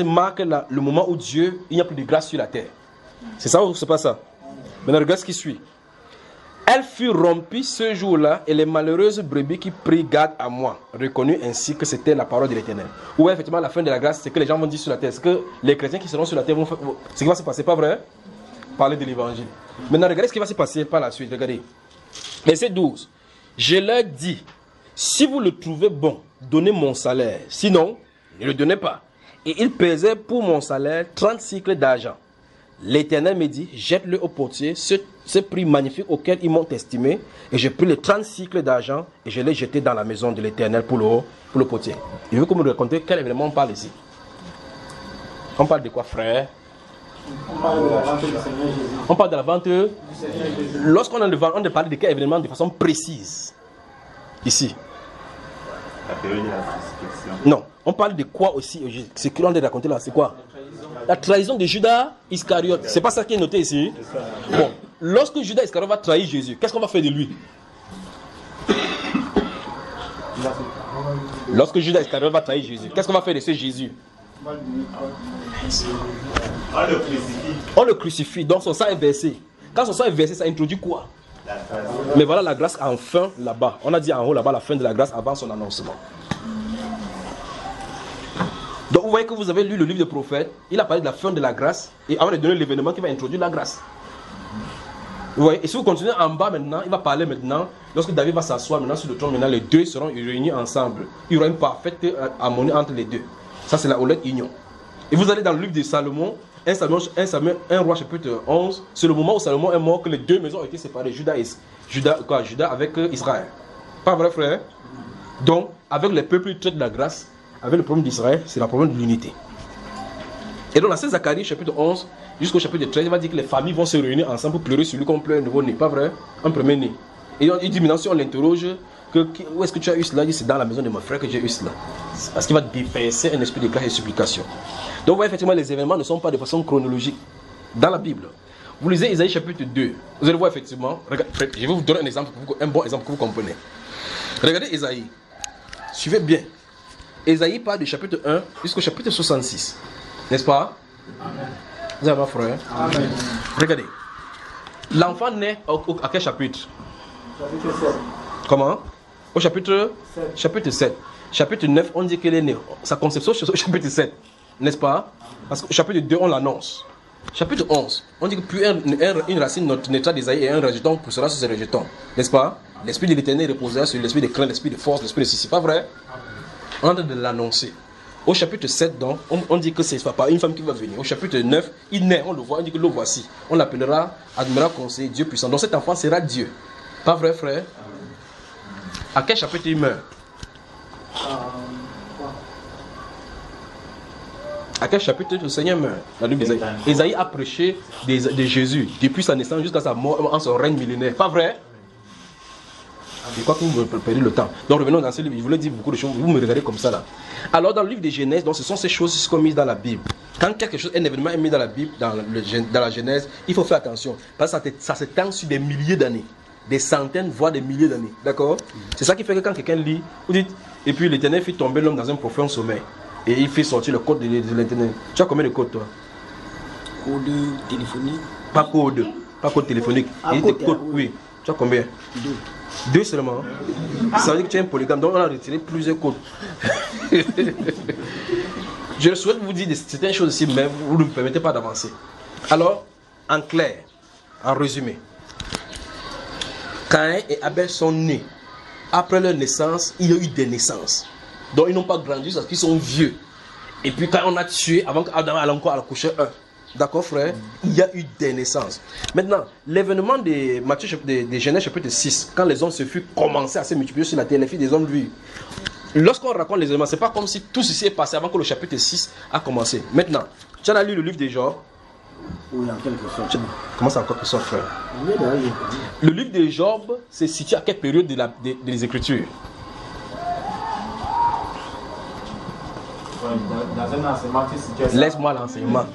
marque le moment où Dieu, il n'y a plus de grâce sur la terre. C'est ça ou c'est pas ça? Maintenant, regarde ce qui suit. Elle fut rompue ce jour-là et les malheureuses brebis qui prirent garde à moi, reconnurent ainsi que c'était la parole de l'Éternel. Ou effectivement, la fin de la grâce, c'est que les gens vont dire sur la terre. C'est que les chrétiens qui seront sur la terre vont faire... Ce qui va se passer, pas vrai? Parler de l'évangile. Maintenant, regardez ce qui va se passer par la suite. Regardez. Verset 12. Je leur dis, si vous le trouvez bon, donnez mon salaire. Sinon, ne le donnez pas. Et il pesait pour mon salaire 30 cycles d'argent. L'Éternel me dit, jette-le au potier, ce prix magnifique auquel ils m'ont estimé. Et j'ai pris les 30 cycles d'argent et je l'ai jeté dans la maison de l'Éternel pour le potier. Je veux que vous me racontiez quel événement on parle ici. On parle de quoi, frère? On parle de la vente du Seigneur Jésus. On parle de la vente du Seigneur Jésus. Lorsqu'on a de vente, on parle de quel événement de façon précise? Ici. La période de la crucifixion. Non. On parle de quoi aussi? Ce que l'on a raconté là, c'est quoi? La trahison de Judas Iscariote. C'est pas ça qui est noté ici. Bon, lorsque Judas Iscariote va trahir Jésus, qu'est-ce qu'on va faire de lui? Lorsque Judas Iscariote va trahir Jésus, qu'est-ce qu'on va faire de ce Jésus? On le crucifie. Donc son sang est versé. Quand son sang est versé, ça introduit quoi? Mais voilà la grâce enfin là-bas. On a dit en haut là-bas la fin de la grâce avant son annoncement. Donc vous voyez que vous avez lu le livre des prophètes. Il a parlé de la fin de la grâce. Et avant de donner l'événement qui va introduire la grâce. Vous voyez. Et si vous continuez en bas maintenant, il va parler maintenant. Lorsque David va s'asseoir maintenant sur le trône, maintenant les deux seront réunis ensemble. Il y aura une parfaite harmonie entre les deux. Ça c'est la houlette union. Et vous allez dans le livre de Salomon, 1 roi chapitre 11. C'est le moment où Salomon est mort que les deux maisons ont été séparées. Judas avec Israël. Pas vrai, frère? Donc, avec les peuples, ils traitent de la grâce. Avec le problème d'Israël, c'est le problème de l'unité. Et donc, dans Zacharie chapitre 11 jusqu'au chapitre 13, il va dire que les familles vont se réunir ensemble pour pleurer sur lui comme pleure un nouveau-né. Pas vrai? Un premier-né. Et il dit maintenant, si on l'interroge, où est-ce que tu as eu cela? Il dit, c'est dans la maison de mon frère que j'ai eu cela. Parce qu'il va déverser un esprit de grâce et de supplication. Donc, vous voyez, effectivement, les événements ne sont pas de façon chronologique dans la Bible. Vous lisez Isaïe chapitre 2. Vous allez voir, effectivement, je vais vous donner un exemple, un bon exemple que vous comprenez. Regardez Isaïe. Suivez bien. Isaïe parle du chapitre 1 jusqu'au chapitre 66. N'est-ce pas? Vous avez un frère? Amen. Regardez. L'enfant naît à quel chapitre? Chapitre 7. Comment? Au chapitre 7. Chapitre 7. Chapitre 9, on dit qu'elle est née. Sa conception, c'est au chapitre 7. N'est-ce pas? Parce qu'au chapitre 2, on l'annonce. chapitre 11, on dit que plus une racine naîtra d'Ésaïe et un rejeton poussera sur ses rejetons. N'est-ce pas? L'esprit de l'Éternel reposera sur l'esprit de crainte, l'esprit de force, l'esprit de ceci. C'est pas vrai? On est en train de l'annoncer. Au chapitre 7, donc, on dit que c'est pas une femme qui va venir. Au chapitre 9, il naît, on le voit, on dit que le voici. On l'appellera admirable conseiller, Dieu puissant. Donc cet enfant sera Dieu. Pas vrai, frère? À quel chapitre il meurt? À quel chapitre le Seigneur meurt? La Bible d'Ésaïe. Ésaïe a prêché de Jésus depuis sa naissance jusqu'à sa mort en son règne millénaire. Pas vrai? Je crois que vous me perdez le temps. Donc revenons dans ce livre. Je voulais dire beaucoup de choses. Vous me regardez comme ça là. Alors dans le livre de Genèse, donc, ce sont ces choses qui sont mises dans la Bible. Quand quelque chose, un événement est mis dans la Bible, dans la Genèse, il faut faire attention. Parce que ça s'étend sur des milliers d'années. Des centaines, voire des milliers d'années. D'accord? C'est ça qui fait que quand quelqu'un lit, vous dites, et puis l'Éternel fit tomber l'homme dans un profond sommeil. Et il fait sortir le code de l'Éternel. Tu as combien de codes toi? Code téléphonique. Pas code téléphonique. Et des codes, oui. Tu as combien? 2 seulement. Ça veut dire que tu es un polygame. Donc on a retiré plusieurs codes. Je souhaite vous dire certaines choses ici, mais vous ne me permettez pas d'avancer. Alors, en clair, en résumé, Caïn et Abel sont nés. Après leur naissance, il y a eu des naissances. Donc ils n'ont pas grandi parce qu'ils sont vieux. Et puis quand on a tué, avant qu'Adam allait encore accoucher un. D'accord, frère? Il y a eu des naissances. Maintenant, l'événement de Genèse chapitre 6, quand les hommes se furent commencés à se multiplier sur la terre, les filles des hommes vivent. Lorsqu'on raconte les événements, ce n'est pas comme si tout ceci est passé avant que le chapitre 6 a commencé. Maintenant, tu as lu le livre de Job? Oui, en quelque sorte. Comment ça en quelque sorte, frère? Le livre de Job se situe à quelle période des Écritures? Dans un enseignement qui se situe. Laisse-moi l'enseignement.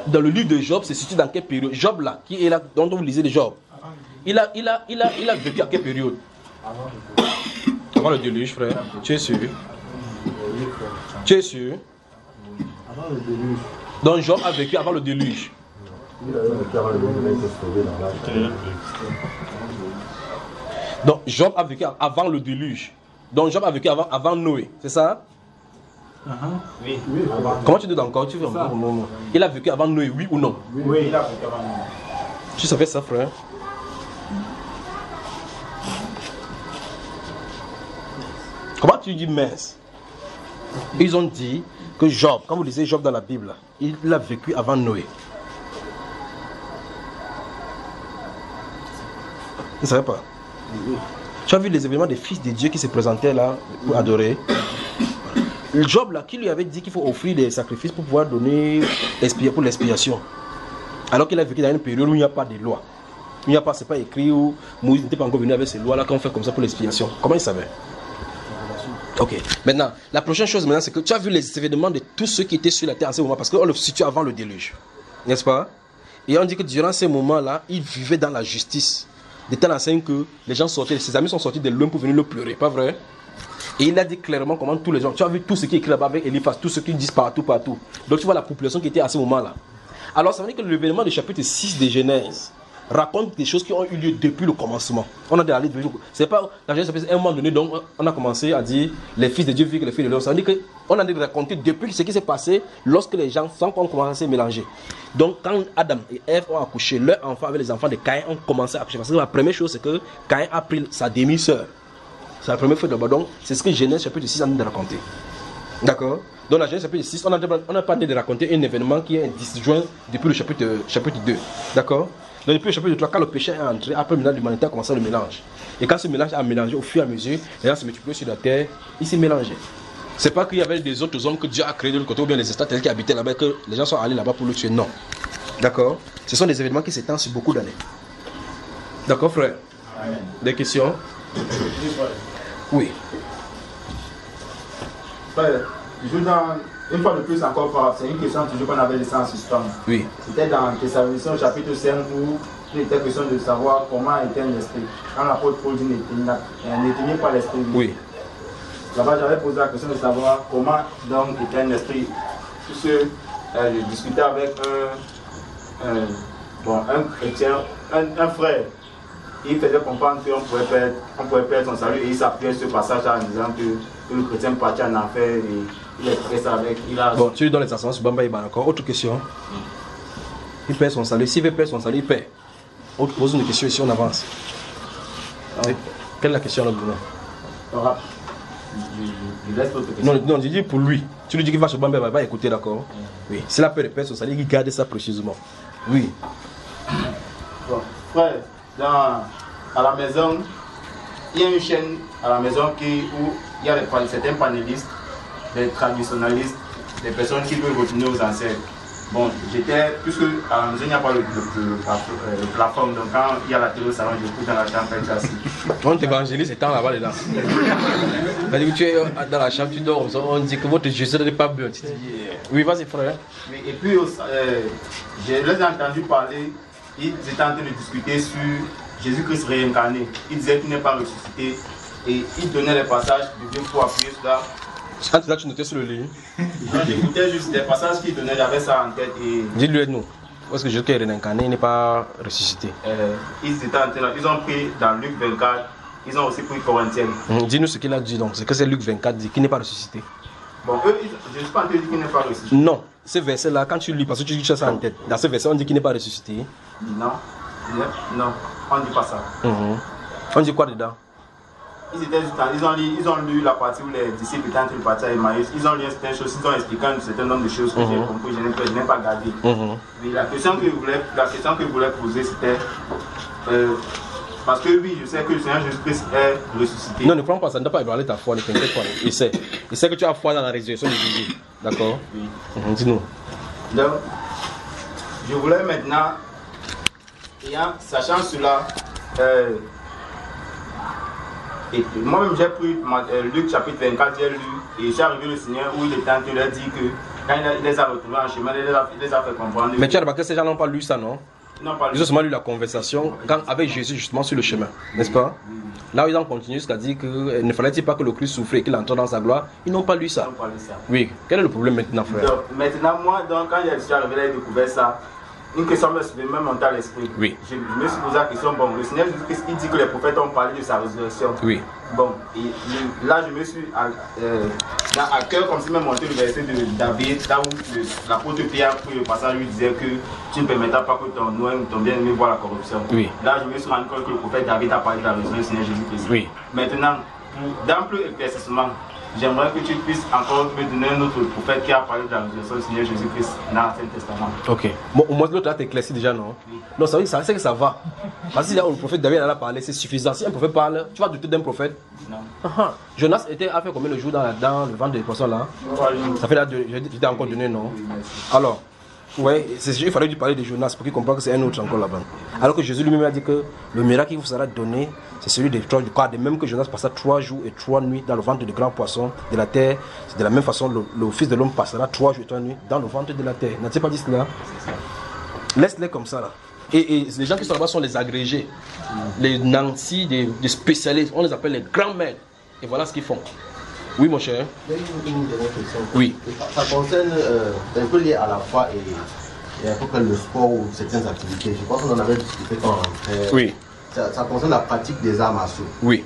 Dans le livre de Job, c'est situé dans quelle période? Job là, qui est là, dont vous lisez de Job. Il a vécu à quelle période? Avant le déluge, frère. Tu es sûr? Tu es sûr? Avant le déluge. Donc Job a vécu avant le déluge. Donc Job a vécu avant le déluge. Donc Job a vécu avant Noé, c'est ça? Oui. Comment tu dis encore? Tu veux un moment. Il a vécu avant Noé, oui ou non? Oui, il a vécu avant Noé. Tu savais ça, frère? Comment tu dis mince? Ils ont dit que Job, quand vous lisez Job dans la Bible, il a vécu avant Noé. Vous ne savez pas? Tu as vu les événements des fils de Dieu qui se présentaient là pour adorer? Le Job là, qui lui avait dit qu'il faut offrir des sacrifices pour pouvoir donner pour l'expiation. Alors qu'il a vécu dans une période où il n'y a pas de loi. Il n'y a pas, c'est pas écrit, où Moïse n'était pas encore venu avec ces lois là qu'on fait comme ça pour l'expiation. Comment il savait? Ok. Maintenant, la prochaine chose maintenant, c'est que tu as vu les événements de tous ceux qui étaient sur la terre en ce moment, parce qu'on le situe avant le déluge. N'est-ce pas? Et on dit que durant ces moments-là, ils vivaient dans la justice. De telle enseigne que les gens sortaient, ses amis sont sortis de loin pour venir le pleurer, pas vrai? Et il a dit clairement comment tous les gens, tu as vu tout ce qui est écrit là-bas avec Eliphaz, tout ce qu'ils disent partout. Donc tu vois la population qui était à ce moment-là. Alors ça veut dire que l'événement du chapitre 6 de Genèse raconte des choses qui ont eu lieu depuis le commencement. On a déjà allé, c'est pas dans Genèse chapitre 1, à un moment donné, donc on a commencé à dire les fils de Dieu vivent que les filles de l'homme. Ça veut dire qu'on a raconté depuis ce qui s'est passé lorsque les gens, sans qu'on commence à se mélanger. Donc quand Adam et Ève ont accouché, leurs enfants avec les enfants de Caïn ont commencé à accoucher. Parce que la première chose, c'est que Caïn a pris sa demi-sœur. C'est la première fois d'abord. Donc, c'est ce que Genèse chapitre 6 a dit de raconter. D'accord? Dans la Genèse chapitre 6, on n'a pas dit de raconter un événement qui est disjoint depuis le chapitre 2. D'accord? Donc, depuis le chapitre 3, quand le péché est entré, après maintenant l'humanité a commencé à le mélange. Et quand ce mélange a mélangé au fur et à mesure, les gens se multiplient sur la terre, il s'est mélangé. C'est pas qu'il y avait des autres hommes que Dieu a créés de l'autre côté, ou bien les extraterrestres qui habitaient là-bas, que les gens sont allés là-bas pour le tuer. Non. D'accord? Ce sont des événements qui s'étendent sur beaucoup d'années. D'accord, frère? Amen. Des questions? Oui. Une fois de plus encore, c'est une question toujours qu'on avait laissée en suspens. Oui. C'était dans Thessaloniciens chapitre 5 où il était question de savoir comment était l'esprit. Quand l'apôtre Paul dit n'éteignez pas l'esprit. Oui. Là-bas, j'avais posé la question de savoir comment donc était l'esprit. Puisque je discutais avec un chrétien, un frère. Il faisait comprendre qu'on pouvait perdre son salut et il s'appuyait sur ce passage-là en disant que le chrétien partit en enfer et il est prêt avec. Bon, tu es dans les enseignements sur Bamba Iba encore. Autre question? Il perd son salut. S'il veut perdre son salut, il perd. On te pose une question ici, on avance. Quelle est la question là, Bruno? Je laisse l'autre question. Non, je dis pour lui. Tu lui dis qu'il va se bomber, il va écouter, d'accord? Oui. S'il a peur de perdre son salut, il garde ça précisément. Oui. Bon, frère, à la maison, il y a une chaîne à la maison où il y a certains panélistes, des traditionnalistes, des personnes qui peuvent retourner aux ancêtres. Bon, puisque à la maison il n'y a pas le plateforme, donc quand il y a la télé au salon, je couche dans la chambre avec assis. On t'évangélise étant là-bas dedans. C'est-à-dire que tu es dans la chambre, tu dors, on dit que votre Jésus n'est pas bien. Oui, vas-y frère. Oui, et puis, je les ai entendus parler, ils étaient en train de discuter sur Jésus-Christ réincarné. Ils disaient qu'il n'est pas ressuscité et ils donnaient les passages de Dieu pour appuyer cela. Quand tu là, tu notais sur le livre. J'écoutais juste des passages qu'ils donnaient, j'avais ça en tête. Dis-le nous. Parce que Jésus qui est réincarné, il n'est pas ressuscité. Ils étaient en train, ils ont pris dans Luc 24, ils ont aussi pris Corinthiens. Dis-nous ce qu'il a dit donc. C'est que c'est Luc 24 dit qu'il n'est pas ressuscité. Bon, eux, je ne suis pas en train de dire qu'il n'est pas ressuscité. Non, ce verset-là, quand tu lis, parce que tu dis ça en tête, dans ce verset, on dit qu'il n'est pas ressuscité. Non, on ne dit pas ça. On dit quoi dedans? Ils ont lu la partie où les disciples étaient en train de partir à Emmaüs. Ils ont lu certaines choses, ils ont expliqué un certain nombre de choses que j'ai compris, je n'ai pas gardé. Mais la question que je voulais poser, c'était parce que oui, je sais que le Seigneur Jésus-Christ est ressuscité. Non, ne prends pas ça, ne dois pas ébranler ta foi, ne t'inquiète pas. Il sait que tu as foi dans la résurrection de Jésus. D'accord? Oui. Dis-nous. Donc, je voulais maintenant, sachant cela, et moi-même j'ai pris Luc chapitre 24, j'ai lu et j'ai arrivé le Seigneur où il était en train de leur dire que quand il les a retrouvés en chemin, il les a fait comprendre. Mais tu as remarqué que ces gens n'ont pas lu ça, non? Non, pas lu. Ils ont seulement lu la conversation avec Jésus justement sur le chemin, n'est-ce pas? Là où ils ont continué jusqu'à dire qu'il ne fallait-il pas que le Christ souffrait et qu'il entre dans sa gloire. Ils n'ont pas lu ça. Oui. Quel est le problème maintenant, frère? Donc, maintenant, moi, quand je suis arrivé là et découvert ça, une question me suis même montée à l'esprit. Oui. Je me suis posé la question, bon, le Seigneur Jésus-Christ, il dit que les prophètes ont parlé de sa résurrection. Oui. Bon, et là, je me suis à cœur comme si même monté le verset de David, là où l'apôtre Pierre, pour le passage, lui disait que tu ne permettras pas que ton noyau, ton bien-aimé voit la corruption. Oui. Là, je me suis rendu compte que le prophète David a parlé de la résurrection du Seigneur Jésus-Christ. Oui. Maintenant, dans plus éclaircissement, j'aimerais que tu puisses encore me donner un autre prophète qui a parlé de la résurrection du Seigneur Jésus-Christ dans l'Ancien Testament. Ok. Bon, au moins l'autre là t'éclairci déjà, non? Oui. Non, ça veut dire que ça va. Parce que là où le prophète David en a parlé, c'est suffisant. Si un prophète parle, tu vas douter d'un prophète? Non. Jonas a fait combien de jours dans le ventre de personnes là? Ça fait là, je t'ai encore donné, non? Oui, merci. Alors, ouais, il fallait lui parler de Jonas pour qu'il comprenne que c'est un autre encore là-bas. Alors que Jésus lui-même a dit que le miracle qu'il vous sera donné, c'est celui des 3 jours. De même que Jonas passa 3 jours et 3 nuits dans le ventre de grands poissons de la terre, c'est de la même façon le Fils de l'homme passera 3 jours et 3 nuits dans le ventre de la terre. N'a-t-il pas dit cela? Laisse-les comme ça là. Et les gens qui sont là-bas sont les agrégés, les Nancy, des spécialistes, on les appelle les grands maîtres. Et voilà ce qu'ils font. Oui, mon cher. Une dernière question. Oui. Ça concerne un peu lié à la foi et un peu comme le sport ou certaines activités. Je pense qu'on en avait discuté quand oui. Ça concerne la pratique des arts martiaux. Oui.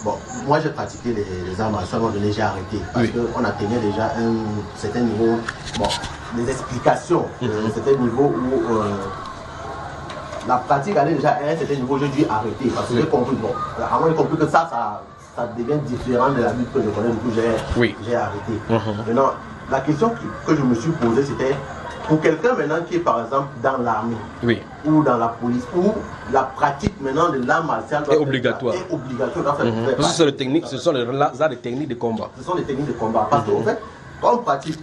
Bon, moi j'ai pratiqué les arts martiaux, à un moment donné j'ai arrêté. Parce qu'on atteignait déjà un certain niveau, bon, des explications, un certain niveau où la pratique allait déjà à un certain niveau, j'ai dû arrêter. Parce que j'ai compris, bon, avant j'ai compris que ça devient différent de la lutte que je connais, du coup j'ai arrêté. Maintenant, la question que je me suis posée, c'était pour quelqu'un maintenant qui est par exemple dans l'armée ou dans la police, où la pratique maintenant de l'art martial est obligatoire. Parce que ce sont les arts de techniques de combat. Ce sont des techniques de combat. Parce qu'en fait, quand on pratique,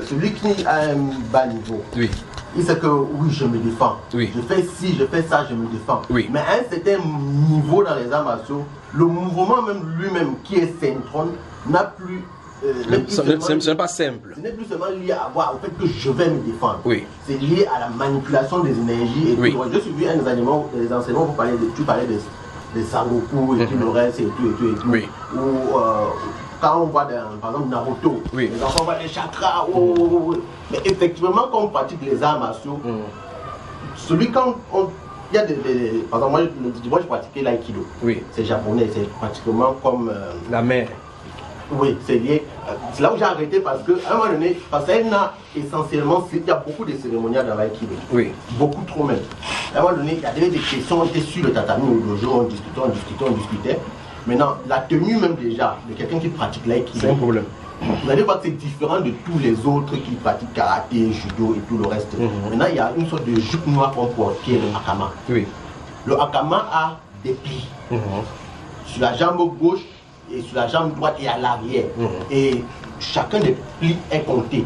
celui qui a un bas niveau, il sait que oui, je me défends. Je fais ci, je fais ça, je me défends. Mais à un certain niveau dans les arts martiaux, le mouvement même lui-même qui est synchrone n'a plus. Ce n'est pas simple. Ce n'est plus seulement lié au fait que je vais me défendre. C'est lié à la manipulation des énergies. Et tout. Je suis vu un des enseignements, tu parlais des Sangoku et tout le reste et tout. Ou quand on voit par exemple Naruto, les enfants voient les chakras. Mais effectivement, quand on pratique les arts martiaux, celui quand on. Il y a par exemple, moi je pratiquais l'aïkido. C'est japonais, c'est pratiquement comme. La mer. Oui, c'est lié. C'est là où j'ai arrêté parce qu'à un moment donné, parce qu'elle n'a essentiellement, il y a beaucoup de cérémoniales dans l'aïkido. Oui. Beaucoup trop même. À un moment donné, il y avait des questions, on était sur le tatami ou le jour, on discutait. Maintenant, la tenue même déjà de quelqu'un qui pratique l'aïkido. C'est un problème. Vous allez voir que c'est différent de tous les autres qui pratiquent karaté, judo et tout le reste. Maintenant, il y a une sorte de jupe noire qu'on porte qui est le hakama. Oui. Le hakama a des plis sur la jambe gauche et sur la jambe droite et à l'arrière. Et chacun des plis est compté.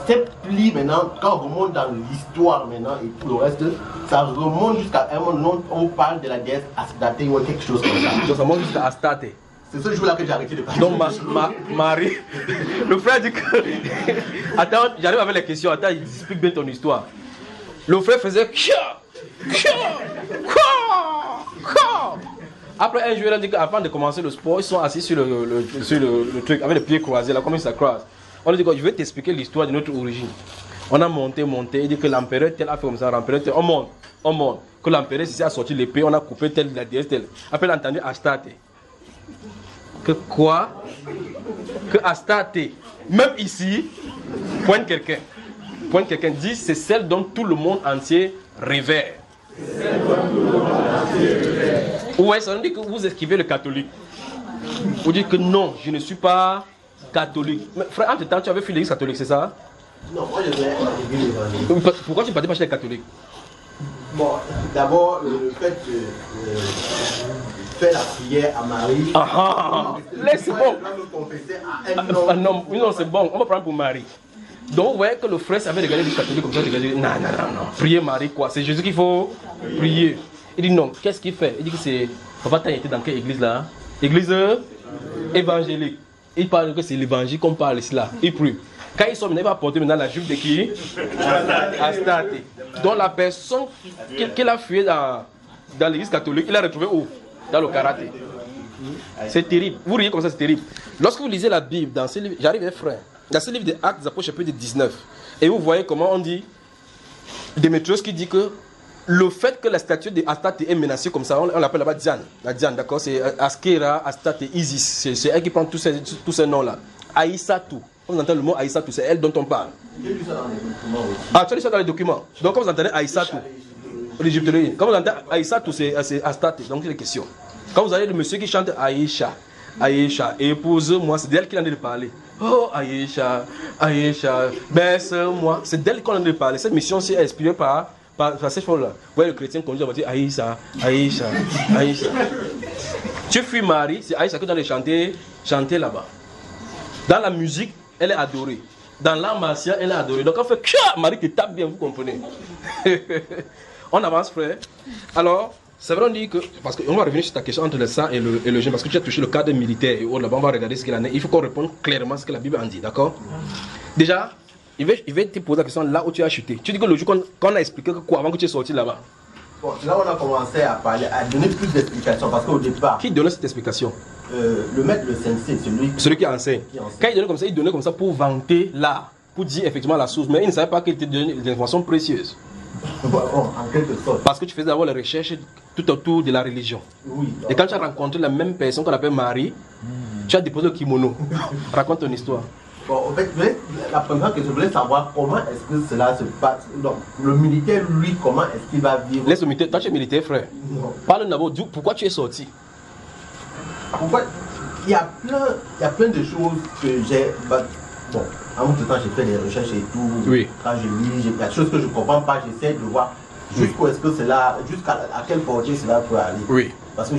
Ces plis maintenant, quand on remonte dans l'histoire maintenant et tout le reste, ça remonte jusqu'à un moment où on parle de la déesse Astarte ou quelque chose comme ça. Donc ça monte jusqu'à Astarte. C'est ce jour-là que j'ai arrêté de parler. Donc Marie, le frère dit que... Attends, j'arrive avec les questions. Attends, il explique bien ton histoire. Le frère faisait... Après un jour, il a dit qu'avant de commencer le sport, ils sont assis sur le truc, avec les pieds croisés, là, comme ils s'accroisent. On lui dit que je vais t'expliquer l'histoire de notre origine. On a monté, il dit que l'empereur tel a fait comme ça, l'empereur tel, on monte. Que l'empereur ici a sorti l'épée, on a coupé tel, la déesse tel. Après, il a entendu Astarte. Que quoi? Que Astarte, même ici, pointe quelqu'un, dit c'est celle dont tout le monde entier révère. Ouais, ça veut dire que vous esquivez le catholique. Vous dites que non, je ne suis pas catholique. Mais frère, entre temps, tu avais fait l'église catholique, c'est ça? Non, moi je vais l'église évangélique. Pourquoi tu ne partais pas chez les catholiques? Bon, d'abord, le fait de faire la prière à Marie. Laisse bon. Non, non, c'est bon, on va prendre pour Marie. Donc, ouais, que le frère savait regarder les catholiques comme ça, il dit non. Prier Marie, quoi. C'est Jésus qu'il faut prier. Il dit non, qu'est-ce qu'il fait? Il dit que c'est. Papa, t'as été dans quelle église là? Église évangélique. Il parle que c'est l'évangile qu'on parle ici là. Il prie. Quand ils sont venus, il va porter maintenant la jupe de qui? Astarte. Donc la personne qu'il a fui dans l'église catholique, il l'a retrouvé où? Dans le karaté. C'est terrible. Vous riez comme ça, c'est terrible. Lorsque vous lisez la Bible, dans ce livre, j'arrive les frères, dans ce livre des Actes des Apôtres, chapitre 19, et vous voyez comment on dit, Démétrios qui dit que le fait que la statue d'Astarte est menacée comme ça, on l'appelle là-bas Diane. La Diane, d'accord? C'est Askera, Astarte, Isis. C'est elle qui prend tous ces noms-là. Aïssatou. Quand vous entendez le mot Aïssatou, c'est elle dont on parle. J'ai lu ça dans les documents aussi. Ah, tu as lu ça dans les documents. Donc quand vous entendez Aïssatou, l'Égyptologie, quand vous entendez Aïssatou, c'est Astarte. Donc c'est les questions. Quand vous avez le monsieur qui chante Aïcha, épouse-moi, c'est d'elle qu'il en est de parler. Oh Aïcha, baisse-moi. C'est d'elle qu'on en est de parler. Cette mission-ci est inspirée par ces choses-là. Vous voyez le chrétien conduit, on va dire Aïcha. Tu fuis Marie, c'est Aïcha que tu dois chanter là-bas. Dans la musique, elle est adorée. Dans l'art martial, elle est adorée. Donc on fait Marie qui tape bien, vous comprenez. On avance, frère. Alors, c'est vrai, on dit que. Parce qu'on va revenir sur ta question entre le sang et le jeûne. Parce que tu as touché le cadre militaire et autres. Là-bas, on va regarder ce qu'il en est. Il faut qu'on réponde clairement à ce que la Bible en dit, d'accord? Déjà, il va te poser la question là où tu as chuté. Tu dis que le jour qu'on a expliqué que quoi avant que tu es sorti là-bas? Bon, là, on a commencé à parler, à donner plus d'explications. Parce qu'au départ. Qui donnait cette explication? Le maître, le sensei, celui qui enseigne. Quand il donnait comme ça pour vanter l'art, pour dire effectivement la source, mais il ne savait pas qu'il te donnait des informations précieuses. Bon, en quelque sorte. Parce que tu faisais d'abord les recherches tout autour de la religion. Oui. Et quand tu as rencontré la même personne qu'on appelle Marie, tu as déposé le kimono. Raconte ton histoire. Bon, en fait, la première question, je voulais savoir comment est-ce que cela se passe. Donc, le militaire, lui, comment est-ce qu'il va vivre? Laisse le militaire, toi tu es militaire, frère. Non. Parle d'abord, pourquoi tu es sorti? Pourquoi? Il y a plein de choses que j'ai. Bon, en même temps, j'ai fait des recherches et tout. Oui. Quand je lis, il y a des choses que je ne comprends pas, j'essaie de voir jusqu'où est-ce que cela, jusqu'à quelle portée cela peut aller. Oui. Parce que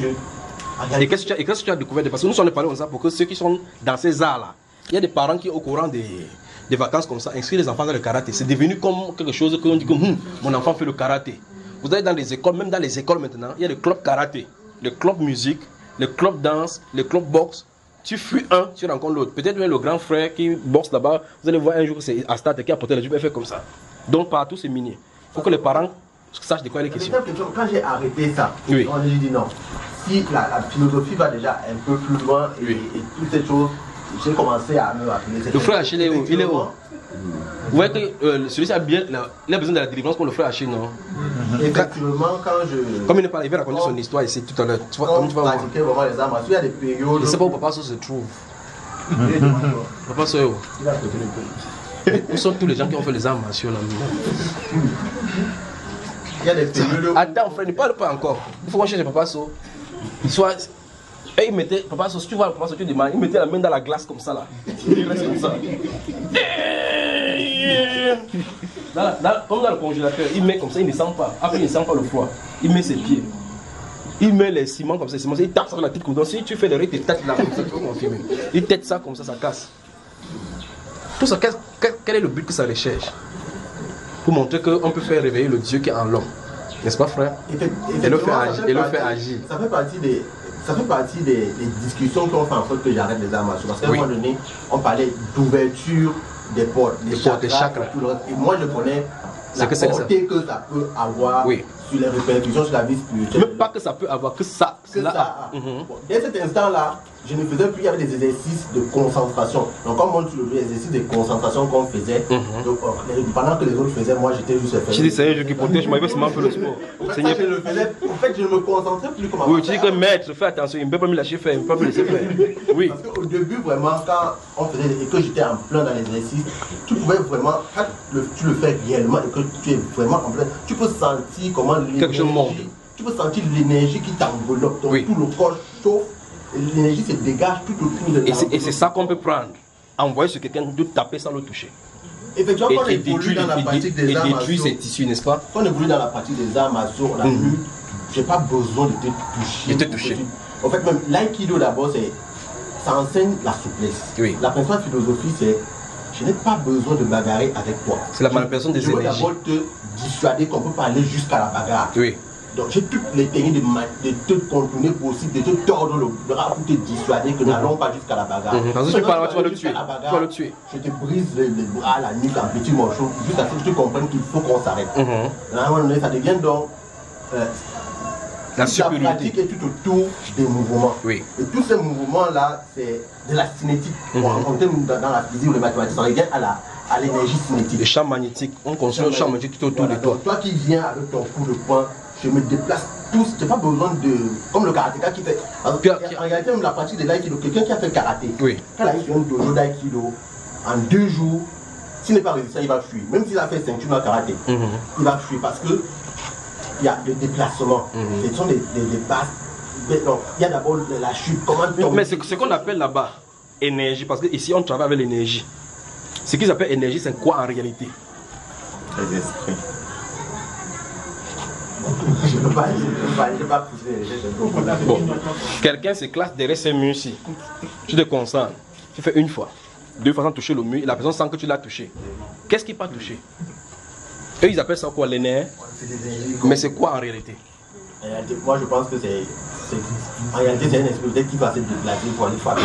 Et qu'est-ce que tu as découvert? Parce que nous sommes parlé comme ça pour que ceux qui sont dans ces arts-là, il y a des parents qui, au courant des vacances comme ça, inscrivent les enfants dans le karaté. C'est devenu comme quelque chose qu'on dit que mon enfant fait le karaté. Vous allez dans les écoles, même dans les écoles maintenant, il y a le club karaté, le club musique, le club danse, le club boxe. Tu fuis un, tu rencontres l'autre. Peut-être même le grand frère qui boxe là-bas, vous allez voir un jour que c'est Astarte qui a porté la jupe et fait comme ça. Donc partout c'est minier. Il faut que les parents sachent de quoi il est question. Quand j'ai arrêté ça, oui. On a dit non. Si la philosophie va déjà un peu plus loin et toutes ces choses, j'ai commencé à me rappeler. Le frère Achille, il est où? Vous voyez que celui-ci a bien, il a besoin de la délivrance pour le frère Achille, non? Effectivement, quand je. Comme il n'est pas arrivé à raconter son histoire ici tout à l'heure, tu vois, Quand tu vas voir. pratiquer vraiment les armes, il y a des périodes. Je ne sais pas où Papa So se trouve. Papa So est où? Où sont tous les gens qui ont fait les armes martiaux là? Il y a des périodes. Attends, frère, ne parle pas encore. Il faut qu'on cherche Papa So. Soit. Et il mettait, Papa So, si tu vois Papa So, tu demandes, il mettait la main dans la glace comme ça là. Il reste comme ça. Comme dans le congélateur, il met comme ça, il ne sent pas. Après, il ne sent pas le froid. Il met ses pieds. Il met les ciments comme ça, il tape ça dans la petite coudon. Si tu fais des règles, il tête là comme ça, tu peux confirmer. Il tête ça comme ça casse. Tout ça, quel est le but que ça recherche? Pour montrer qu'on peut faire réveiller le Dieu qui est en l'homme. N'est-ce pas, frère? Et le faire agir. Ça fait partie des discussions qui ont fait en sorte que j'arrête les armes martiaux. Parce qu'à un moment donné, on parlait d'ouverture des portes, des chakras. Et moi, je connais la portée que ça peut avoir sur les répercussions sur la vie spirituelle. Même pas que ça peut avoir, que ça. Bon, dès cet instant-là, je ne faisais plus, il y avait des exercices de concentration. Donc, comme on dit, les exercices de concentration qu'on faisait, donc, pendant que les autres faisaient, moi j'étais juste fait. Tu dis, c'est un jeu qui protège, moi, c'est un peu le sport. En fait, je ne me concentrais plus comme avant. Oui, tu dis que maître, fais attention, il ne peut pas me lâcher faire, il ne peut pas me laisser faire. Oui. Parce qu'au début, vraiment, quand on faisait et que j'étais en plein dans l'exercice, tu pouvais vraiment, quand tu le fais réellement et que tu es vraiment en plein, tu peux sentir comment l'énergie, tu peux sentir l'énergie qui t'enveloppe, donc tout le corps chauffe. L'énergie se dégage tout autour de la. Et c'est ça qu'on peut prendre. Envoyer sur quelqu'un, de taper sans le toucher. Effectivement, quand on évolue dans la pratique des arts martiaux, ses tissus, n'est-ce pas? Quand on évolue dans la pratique des arts martiaux, la lutte, j'ai pas besoin de te toucher. En fait, même l'aïkido d'abord, ça enseigne la souplesse. Oui. La principale philosophie, c'est je n'ai pas besoin de bagarrer avec toi. C'est la manipulation des énergies. Je veux d'abord te dissuader qu'on peut pas aller jusqu'à la bagarre. Oui. Donc j'ai toutes les techniques de te contourner possible, de te tordre le bras pour te dissuader que n'allons pas jusqu'à la bagarre. Parce que tu vas le tuer. Tu vas le tuer. Je te brise les bras, la nuque en petits morceaux, jusqu'à ce que tu comprennes qu'il faut qu'on s'arrête. À un moment donné, ça devient donc la pratique est tout autour des mouvements. Oui. Et tous ces mouvements-là, c'est de la cinétique. En termes dans la physique ou les mathématiques, on revient à l'énergie cinétique. Le champ magnétique, on construit le champ magnétique tout autour de toi. Donc, toi qui viens avec ton coup de poing, je me déplace tous, je n'ai pas besoin de. Comme le karatéka qui fait. En réalité, même la pratique de l'aïkido, quelqu'un qui a fait karaté, quand il arrive sur un dojo d'aïkido, en 2 jours, s'il n'est pas résistant, il va fuir. Même s'il a fait ceinture dans karaté, il va fuir parce que il y a des déplacements. Ce sont des bases. Donc, il y a d'abord la chute. Mais c'est ce qu'on appelle là-bas énergie, parce qu'ici on travaille avec l'énergie. Ce qu'ils appellent énergie, c'est quoi en réalité? Les esprits. Je ne peux pas pousser les gestes. Bon, quelqu'un se classe derrière ces murs ici. Tu te concentres. Tu fais 1 fois, 2 fois sans toucher le mur et la personne sent que tu l'as touché. Qu'est-ce qui n'est pas touché? Eux, ils appellent ça quoi? Les nerfs. Mais c'est quoi en réalité? Moi, je pense que c'est. En réalité, c'est un esprit peut-être qui va se déplacer pour aller faire.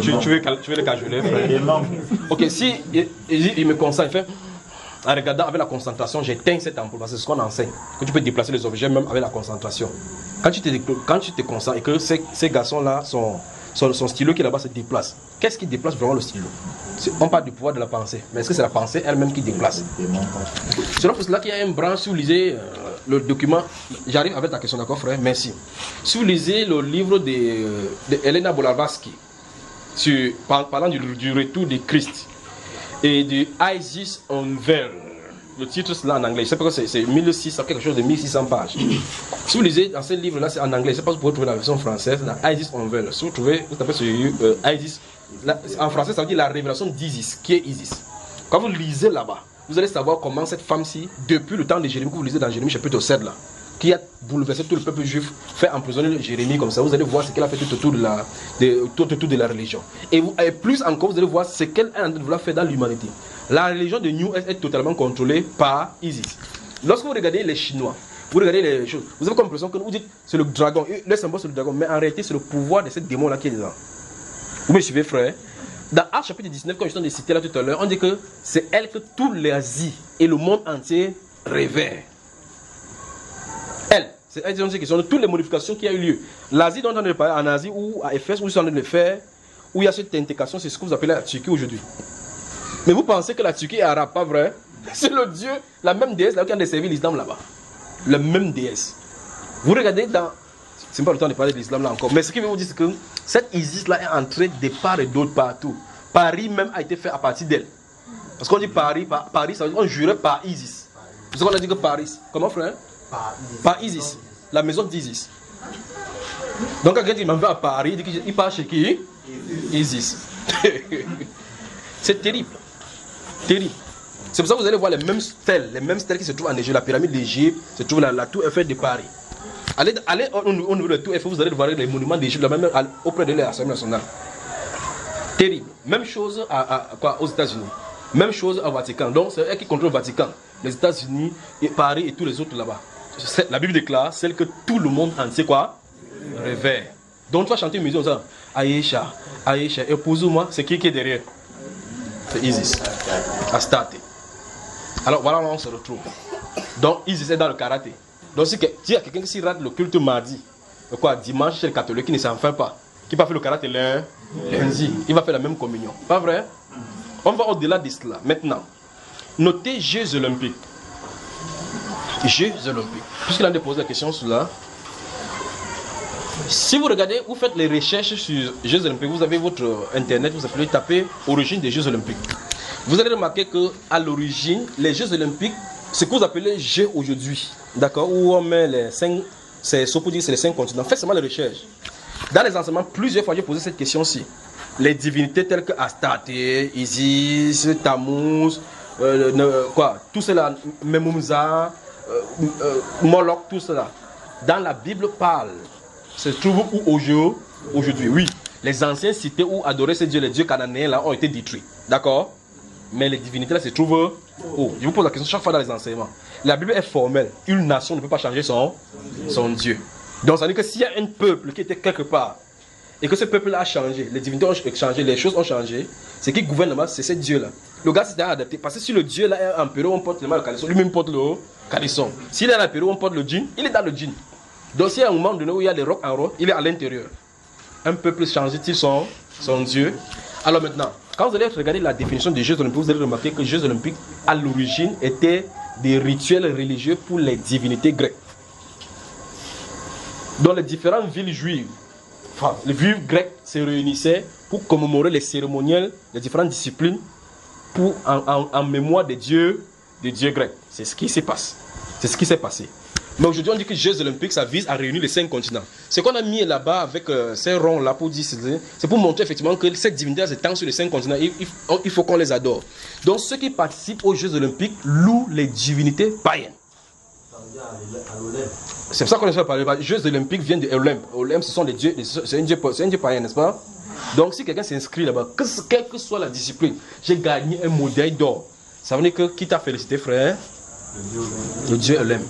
Tu veux le cajoler, frère? Ok, si il me concentre, il fait. En regardant avec la concentration, j'éteins cette ampoule parce que c'est ce qu'on enseigne. Que tu peux déplacer les objets même avec la concentration. Quand tu te concentres et que ces garçons-là, son stylo qui est là-bas se déplace, qu'est-ce qui déplace vraiment le stylo? On parle du pouvoir de la pensée, mais est-ce que c'est la pensée elle-même qui déplace? C'est pour cela qu'il y a un branche, si vous lisez le document, j'arrive avec ta question, d'accord frère? Merci. Si vous lisez le livre de Elena Blavatsky, parlant du retour de Christ, et du Isis Unveiled. Le titre c'est là en anglais. Je sais pas que c'est 1600, quelque chose de 1600 pages. Si vous lisez dans ce livre-là, c'est en anglais. Je sais pas si vous pouvez trouver la version française, la Isis Unveiled. Si vous trouvez, vous tapez sur Isis. En français, ça veut dire la révélation d'Isis. Qui est Isis? Quand vous lisez là-bas, vous allez savoir comment cette femme-ci, depuis le temps de Jérémie, que vous lisez dans Jérémie chapitre 7 là, qui a bouleversé tout le peuple juif, fait emprisonner Jérémie comme ça. Vous allez voir ce qu'elle a fait tout autour de la religion. Et plus encore, vous allez voir ce qu'elle est en train de vouloir faire dans l'humanité. La religion de New Age est totalement contrôlée par Isis. Lorsque vous regardez les Chinois, vous regardez les choses, vous avez l'impression que vous dites c'est le dragon, le symbole c'est le dragon, mais en réalité c'est le pouvoir de ce démon-là qui est dedans. Vous me suivez, frère? Dans Actes chapitre 19, quand je t'ai cité là tout à l'heure, on dit que c'est elle que toute l'Asie et le monde entier révèrent. Elle, c'est elle qui question de toutes les modifications qui a eu lieu. L'Asie dont on a parlé en Asie ou à Éphèse, où ils sont en train de le faire, où il y a cette intégration, c'est ce que vous appelez la Turquie aujourd'hui. Mais vous pensez que la Turquie est arabe, pas vrai? C'est le Dieu, la même déesse là qui a desservi l'islam là-bas. La même déesse. Vous regardez dans... C'est pas le temps de parler de l'islam là encore. Mais ce qui veut vous dire, c'est que cette Isis là est entrée de part et d'autre partout. Paris même a été fait à partir d'elle. Parce qu'on dit Paris, Paris, ça veut dire qu'on jurait par Isis. C'est ce qu'on a dit que Paris. Comment frère? Par Isis. La maison d'Isis. Donc quand quelqu'un m'en veut à Paris, il dit qu'il part chez qui? Isis. C'est terrible. Terrible. C'est pour ça que vous allez voir les mêmes stèles qui se trouvent en Égypte. La pyramide d'Égypte se trouve la tour Eiffel de Paris. Allez au niveau de la tour Eiffel, vous allez voir les monuments d'Égypte, même auprès de l'Assemblée nationale. Terrible. Même chose aux États-Unis. Même chose au Vatican. Donc c'est eux qui contrôlent le Vatican. Les États-Unis, et Paris et tous les autres là-bas. La Bible déclare celle que tout le monde entier révère. Donc tu vas chanter une musique comme ça. Aïcha, Aïcha, épouse-moi. C'est qui est derrière? C'est Isis. Astarte. Alors voilà, là on se retrouve. Donc Isis est dans le karaté. Donc si il y a quelqu'un qui rate le culte mardi, dimanche chez les catholiques qui ne s'en fait pas, qui va faire le karaté lundi, il va faire la même communion. Pas vrai? On va au-delà de cela. Maintenant, notez Jeux olympiques. Jeux olympiques. Puisqu'il a déposé la question sur là. Si vous regardez, vous faites les recherches sur Jeux olympiques, vous avez votre internet, vous pouvez taper origine des Jeux olympiques. Vous allez remarquer qu'à l'origine, les Jeux olympiques, ce que vous appelez Jeux aujourd'hui, d'accord, où on met les 5, c'est pour dire c'est les 5 continents. Faites seulement les recherches. Dans les enseignements, plusieurs fois j'ai posé cette question-ci. Les divinités telles que Astarte, Isis, Tammuz, tout cela, Memumza, Moloch, tout cela. Dans la Bible parle, se trouve où aujourd'hui? Oui, les anciennes cités où adoraient ces dieux, les dieux cananéens là, ont été détruits. D'accord? Mais les divinités là se trouvent où? Je vous pose la question chaque fois dans les enseignements. La Bible est formelle. Une nation ne peut pas changer son Dieu. Donc ça veut dire que s'il y a un peuple qui était quelque part et que ce peuple a changé, les divinités ont changé, les choses ont changé, ce qui gouverne là-bas, c'est ce Dieu là. Le gars s'était adapté. Parce que si le Dieu là est un Pérou, on porte le calisson, lui-même porte le calisson. S'il est dans le Pérou, on porte le djinn, il est dans le djinn. Donc s'il y a un moment donné où il y a des rocs en roc, il est à l'intérieur. Un peuple change-t-il son Dieu? Alors maintenant, quand vous allez regarder la définition des Jeux olympiques, vous allez remarquer que les Jeux olympiques, à l'origine, étaient des rituels religieux pour les divinités grecques. Dans les différentes villes juives, les villes grecques se réunissaient pour commémorer les cérémoniels, les différentes disciplines, pour, en mémoire des dieux grecs. C'est ce qui se passe. C'est ce qui s'est passé. Mais aujourd'hui, on dit que les Jeux olympiques, ça vise à réunir les 5 continents. Ce qu'on a mis là-bas avec ces ronds-là pour dire, c'est pour montrer effectivement que cette divinité s'étend sur les 5 continents. Il faut qu'on les adore. Donc ceux qui participent aux Jeux olympiques louent les divinités païennes. C'est pour ça qu'on a parlé. Les Jeux olympiques viennent de Olympe. Olympe, ce sont des dieux, c'est un dieu païen, n'est-ce pas? Donc si quelqu'un s'inscrit là-bas, quelle que soit la discipline, j'ai gagné un médaille d'or. Ça veut dire que qui t'a félicité, frère? Le dieu Olympe.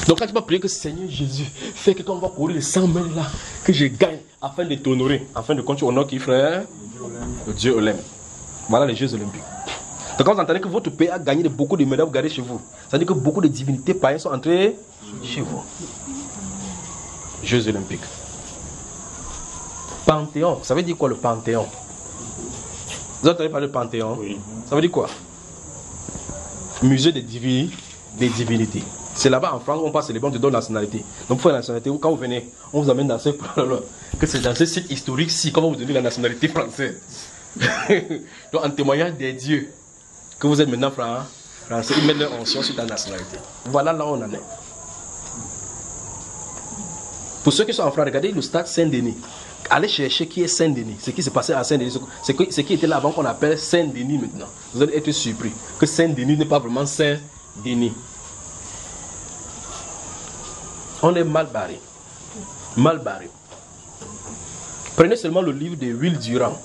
Donc quand tu vas prier que Seigneur Jésus, fais que quand on va courir les 100 mètres là, que je gagne, afin de t'honorer, afin de continuer au honor qui, frère? Le dieu Olympe. Voilà les Jeux olympiques. Donc quand vous entendez que votre pays a gagné beaucoup de médailles, vous gardez chez vous. Ça veut dire que beaucoup de divinités païennes sont entrées chez vous. Jeux olympiques. Panthéon, ça veut dire quoi le Panthéon? Vous entendez parler de Panthéon? Oui. Ça veut dire quoi? Musée des divinités. C'est là-bas en France où on passe les bancs de donner la nationalité. Donc pour faire la nationalité, quand vous venez, on vous amène dans ce que c'est dans ce site historique-ci qu'on va vous donner la nationalité française. Donc en témoignage des dieux que vous êtes maintenant français, ils mettent leur onction sur ta nationalité. Voilà là où on en est. Pour ceux qui sont en France, regardez le stade Saint-Denis. Allez chercher qui est Saint-Denis, ce qui s'est passé à Saint-Denis, ce qui était là avant qu'on appelle Saint-Denis maintenant. Vous allez être surpris que Saint-Denis n'est pas vraiment Saint-Denis. On est mal barré. Mal barré. Prenez seulement le livre de Will Durand,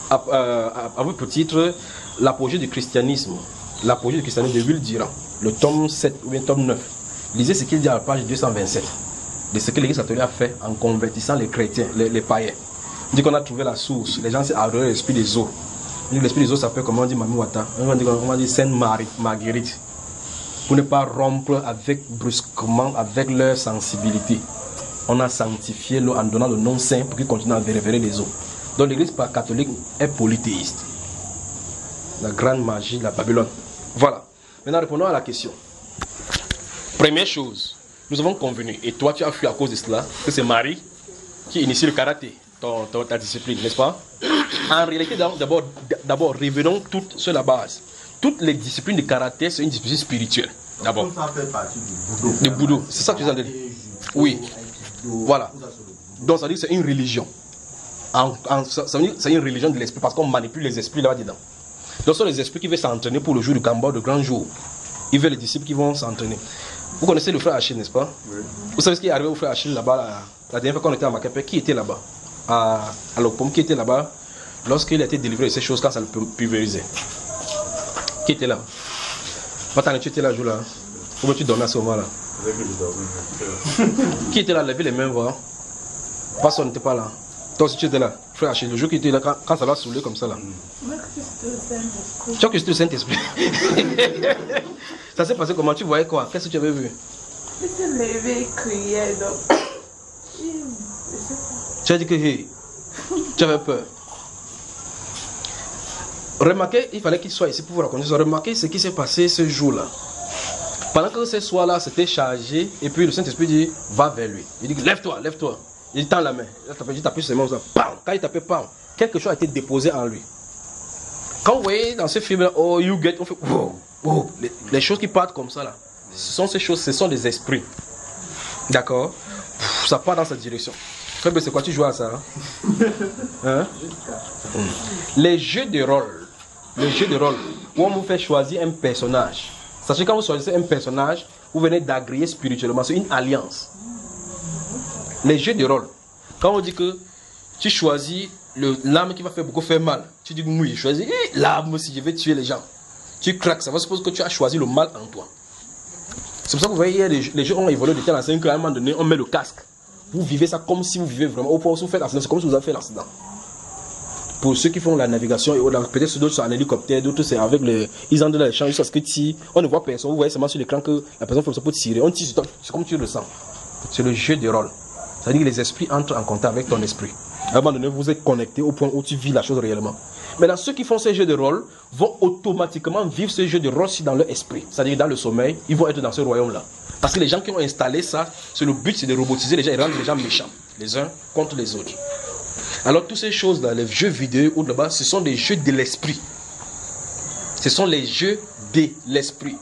avec pour titre L'apogée du christianisme. L'apogée du christianisme de Will Durand, le tome 7 ou bien tome 9. Lisez ce qu'il dit à la page 227. De ce que l'Église catholique a fait en convertissant les chrétiens, les païens. On dit qu'on a trouvé la source. Les gens s'est adoré l'esprit des eaux. L'esprit des eaux s'appelle, comment on dit, Mami Wata. On va dire Sainte Marguerite. Pour ne pas rompre brusquement avec leur sensibilité. On a sanctifié l'eau en donnant le nom saint pour qu'ils continuent à révérer les eaux. Donc l'Église catholique est polythéiste. La grande magie de la Babylone. Voilà. Maintenant, répondons à la question. Première chose, nous avons convenu, et toi tu as fui à cause de cela, que c'est Marie qui initie le karaté, ta discipline, n'est-ce pas? En réalité, d'abord, revenons toutes sur la base. Toutes les disciplines de karaté, c'est une discipline spirituelle. D'abord. Ça fait partie du Budo. Du Budo, c'est ça que tu as dit. Oui. Voilà. Donc ça veut dire que c'est une religion. Ça veut dire que c'est une religion de l'esprit parce qu'on manipule les esprits là-dedans. Donc ce sont les esprits qui veulent s'entraîner pour le jour du combat, de grand jour. Ils veulent les disciples qui vont s'entraîner. Vous connaissez le frère Achille, n'est-ce pas? Oui. Vous savez ce qui est arrivé au frère Achille là-bas, la dernière fois qu'on était à Macapé? Qui était là-bas? À l'Opom, qui était là-bas lorsqu'il a été délivré de ces choses quand ça le pulvérisait? Qui était là? Attends, tu étais là, jour là? Où tu dormais à ce moment-là? Qui était là? Levez les mains, voir. Personne n'était pas là. Toi aussi tu étais là, frère Achille, le jour qui était là, quand ça va saouler comme ça là. Tu as Christ le Saint-Esprit. Ça s'est passé comment? Tu voyais quoi? Qu'est-ce que tu avais vu? Il s'est levé et criait donc. Tu as dit que hey, tu avais peur. Remarquez, il fallait qu'il soit ici pour vous raconter ça. Remarquez ce qui s'est passé ce jour-là. Pendant que ce soir-là c'était chargé, et puis le Saint-Esprit dit, va vers lui. Il dit, lève-toi, lève-toi. Il tend la main. Il tape sur ses mains. Quand il tapait, quelque chose a été déposé en lui. Quand vous voyez dans ce film-là, oh, you get, on fait, wow, wow. Les choses qui partent comme ça, là, ce sont ces choses, ce sont des esprits. D'accord? Ça part dans cette direction. C'est quoi, tu joues à ça? Hein? Les jeux de rôle, où on vous fait choisir un personnage. Sachez que quand vous choisissez un personnage, vous venez d'agréer spirituellement. C'est une alliance. Les jeux de rôle. Quand on dit que tu choisis l'âme qui va faire mal, tu dis oui, je choisis l'âme si je vais tuer les gens. Tu craques, ça va supposer que tu as choisi le mal en toi. C'est pour ça que vous voyez, les jeux ont évolué de tel enseigne qu'à un moment donné, on met le casque. Vous vivez ça comme si vous vivez vraiment. Au point où vous faites l'accident, c'est comme si vous avez fait l'accident. Pour ceux qui font la navigation, peut-être d'autres sont en hélicoptère, d'autres c'est avec les. Ils entrent dans les champs, jusqu'à ce que on ne voit personne. Vous voyez seulement sur l'écran que la personne fait ça pour tirer. On tire, c'est comme tu le sens. C'est le jeu de rôle. C'est-à-dire que les esprits entrent en contact avec ton esprit. À un moment donné, vous êtes connecté au point où tu vis la chose réellement. Maintenant, ceux qui font ces jeux de rôle vont automatiquement vivre ces jeux de rôle dans leur esprit. C'est-à-dire dans le sommeil, ils vont être dans ce royaume-là. Parce que les gens qui ont installé ça, le but c'est de robotiser les gens et rendre les gens méchants, les uns contre les autres. Alors toutes ces choses-là, les jeux vidéo ou là-bas, ce sont des jeux de l'esprit. Ce sont les jeux de l'esprit.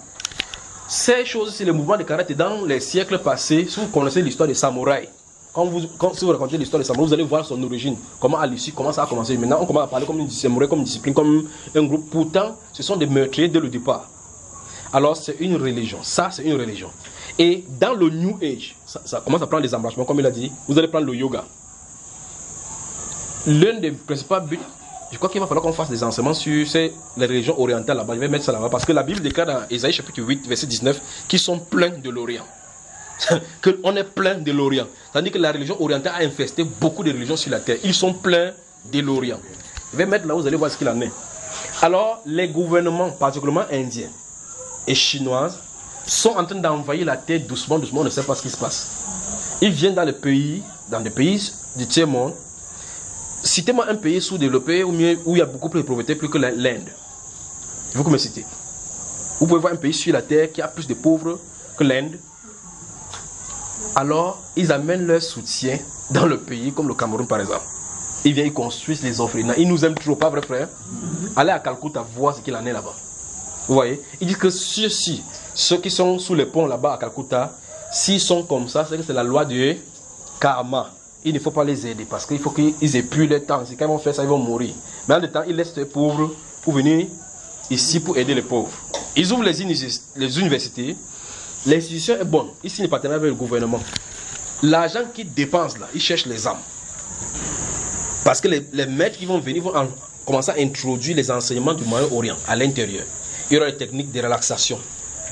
Ces choses, c'est le mouvement de karaté dans les siècles passés. Si vous connaissez l'histoire des samouraïs, si vous racontez l'histoire des samouraïs, vous allez voir son origine, comment ça a commencé. Maintenant, on commence à parler comme une samouraï, comme une discipline, comme un groupe. Pourtant, ce sont des meurtriers dès le départ. Alors, c'est une religion. Ça, c'est une religion. Et dans le New Age, ça commence à prendre des embranchements, comme il a dit, vous allez prendre le yoga. L'un des principaux buts, je crois qu'il va falloir qu'on fasse des enseignements sur les religions orientales là-bas. Je vais mettre ça là-bas parce que la Bible déclare dans Ésaïe chapitre 8, verset 19, qu'ils sont pleins de l'Orient. Qu'on est plein de l'Orient. Tandis que la religion orientale a infesté beaucoup de religions sur la terre. Ils sont pleins de l'Orient. Je vais mettre là, vous allez voir ce qu'il en est. Alors, les gouvernements, particulièrement indiens et chinois, sont en train d'envahir la terre doucement, on ne sait pas ce qui se passe. Ils viennent dans des pays du tiers-monde. Citez-moi un pays sous-développé où il y a beaucoup plus de pauvreté plus que l'Inde. Il faut que me citez. Vous pouvez voir un pays sur la terre qui a plus de pauvres que l'Inde. Alors, ils amènent leur soutien dans le pays, comme le Cameroun par exemple. Ils viennent, ils construisent les orphelinats. Ils nous aiment toujours, pas vrai frère? Allez à Calcutta voir ce qu'il en est là-bas. Vous voyez? Ils disent que ceux qui sont sous les ponts là-bas à Calcutta, s'ils sont comme ça, c'est que c'est la loi du karma. Il ne faut pas les aider parce qu'il faut qu'ils aient plus le temps. Si quand ils vont faire ça, ils vont mourir. Mais en même temps, ils laissent les pauvres pour venir ici pour aider les pauvres. Ils ouvrent les universités. L'institution est bonne. Ici, ils partenariat avec le gouvernement. L'argent qu'ils dépensent là, ils cherchent les âmes. Parce que les maîtres qui vont venir vont commencer à introduire les enseignements du Moyen-Orient à l'intérieur. Il y aura les techniques de relaxation,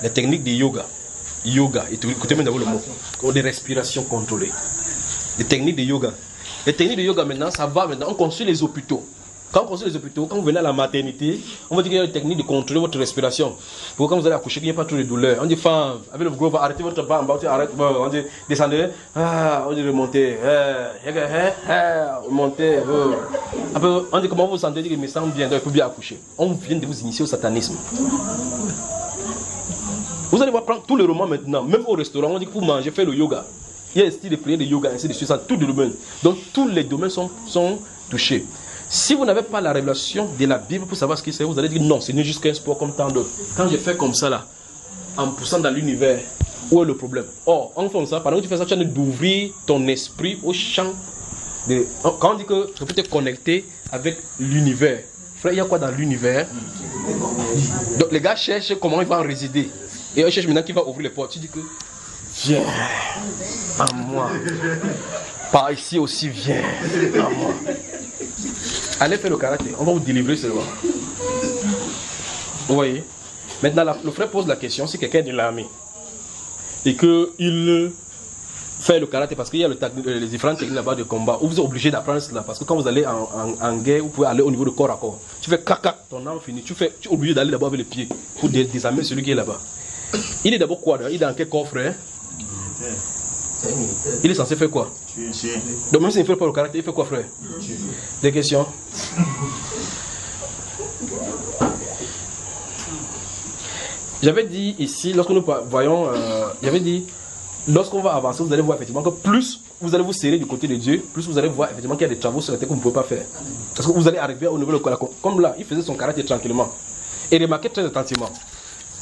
les techniques de yoga, écoutez bien le mot, de respiration contrôlée, les techniques de yoga. Les techniques de yoga maintenant, ça va maintenant, on construit les hôpitaux. Quand on construit les hôpitaux, quand vous venez à la maternité, on va dire qu'il y a une technique de contrôler votre respiration. Pour que quand vous allez accoucher, qu'il n'y ait pas trop de douleur. On dit, femme, avec le gros, arrêtez votre bas en bas, on dit, descendez, on dit, remontez, remontez. Après, on dit, comment vous vous sentez, il me semble bien, donc il faut bien accoucher. On vient de vous initier au satanisme. Vous allez voir prendre tous les romans maintenant, même au restaurant, on dit que pour manger, faire le yoga. Il y a un style de prière de yoga, ainsi de suite, dans tous les domaines. Donc tous les domaines sont touchés. Si vous n'avez pas la révélation de la Bible pour savoir ce que c'est, vous allez dire non, ce n'est juste qu'un sport comme tant d'autres. Quand je fais comme ça là, en poussant dans l'univers, où est le problème? Or, en faisant ça, pendant que tu fais ça, tu as d'ouvrir ton esprit au champ de... Quand on dit que tu peux te connecter avec l'univers, frère, il y a quoi dans l'univers? Donc les gars cherchent comment ils vont en résider. Et ils cherchent maintenant qui va ouvrir les portes. Tu dis que viens à moi. Par ici aussi, viens à moi. Allez faire le karaté, on va vous délivrer seulement. Vous voyez? Maintenant, le frère pose la question, si quelqu'un est de l'armée et qu'il fait le karaté, parce qu'il y a les différentes techniques là-bas de combat, où vous êtes obligé d'apprendre cela, parce que quand vous allez en guerre, vous pouvez aller au niveau de corps à corps. Tu fais caca, ton arme finit, tu es obligé d'aller d'abord avec les pieds pour désarmer celui qui est là-bas. Il est d'abord quoi? Il est dans quel corps, frère? Il est censé faire quoi? Donc même s'il ne fait pas le karaté, il fait quoi, frère? Des questions? J'avais dit ici, lorsque nous voyons, j'avais dit, lorsqu'on va avancer, vous allez voir effectivement que plus vous allez vous serrer du côté de Dieu, plus vous allez voir effectivement qu'il y a des travaux sur la terre que vous ne pouvez pas faire. Parce que vous allez arriver au niveau de la... Comme là, il faisait son karaté tranquillement. Et remarquez très attentivement,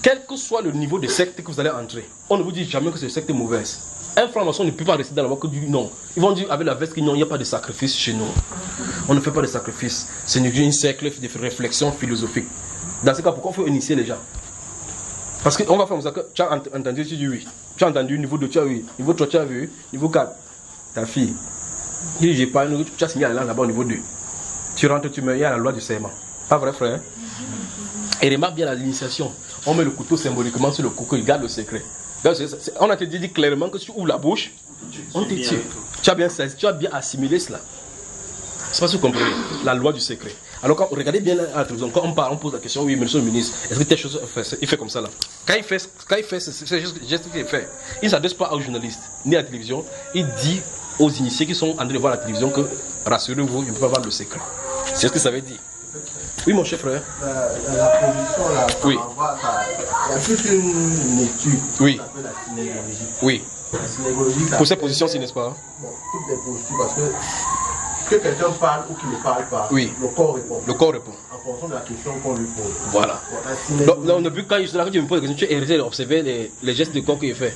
quel que soit le niveau de secte que vous allez entrer, on ne vous dit jamais que c'est une secte mauvaise. Un franc-maçon ne peut pas rester dans la voie que du non. Ils vont dire avec la veste qu'il n'y a pas de sacrifice chez nous. On ne fait pas de sacrifice. C'est une cercle de réflexion philosophique. Dans ce cas, pourquoi il faut initier les gens? Parce qu'on va faire comme ça, que tu as entendu, tu dis oui. Tu as entendu niveau 2, tu as oui. Niveau 3, tu as vu. Niveau 4, ta fille. Il dit, j'ai pas, tu as signé la langue là-bas au niveau 2. Tu rentres, tu meurs, il y a la loi du serment. Pas vrai, frère? Et remarque bien l'initiation. On met le couteau symboliquement sur le cou, il garde le secret. On a te dit clairement que si tu ouvres la bouche, on te tire. Tu as bien assimilé cela. C'est pas ce que vous comprenez. La loi du secret. Alors quand regardez bien à la télévision, quand on parle, on pose la question, oui, monsieur le ministre, est-ce que telle chose il fait comme ça là? Quand il fait ce geste qu'il fait, il ne s'adresse pas aux journalistes, ni à la télévision, il dit aux initiés qui sont en train de voir la télévision que rassurez-vous, je ne peux pas voir le secret. C'est ce que ça veut dire. Oui, mon cher frère. La position là, oui. Il y a toute une étude oui. qui s'appelle la synégologie. Oui. La synégologie, pour cette position, si n'est-ce pas? Bon, toutes les postures, parce que quelqu'un parle ou qu'il ne parle pas, oui. Le corps répond. Le corps répond. En fonction de la question qu'on lui pose. Voilà. Donc, au début, quand je me pose la question, tu es hérité d'observer les gestes de corps qu'il fait.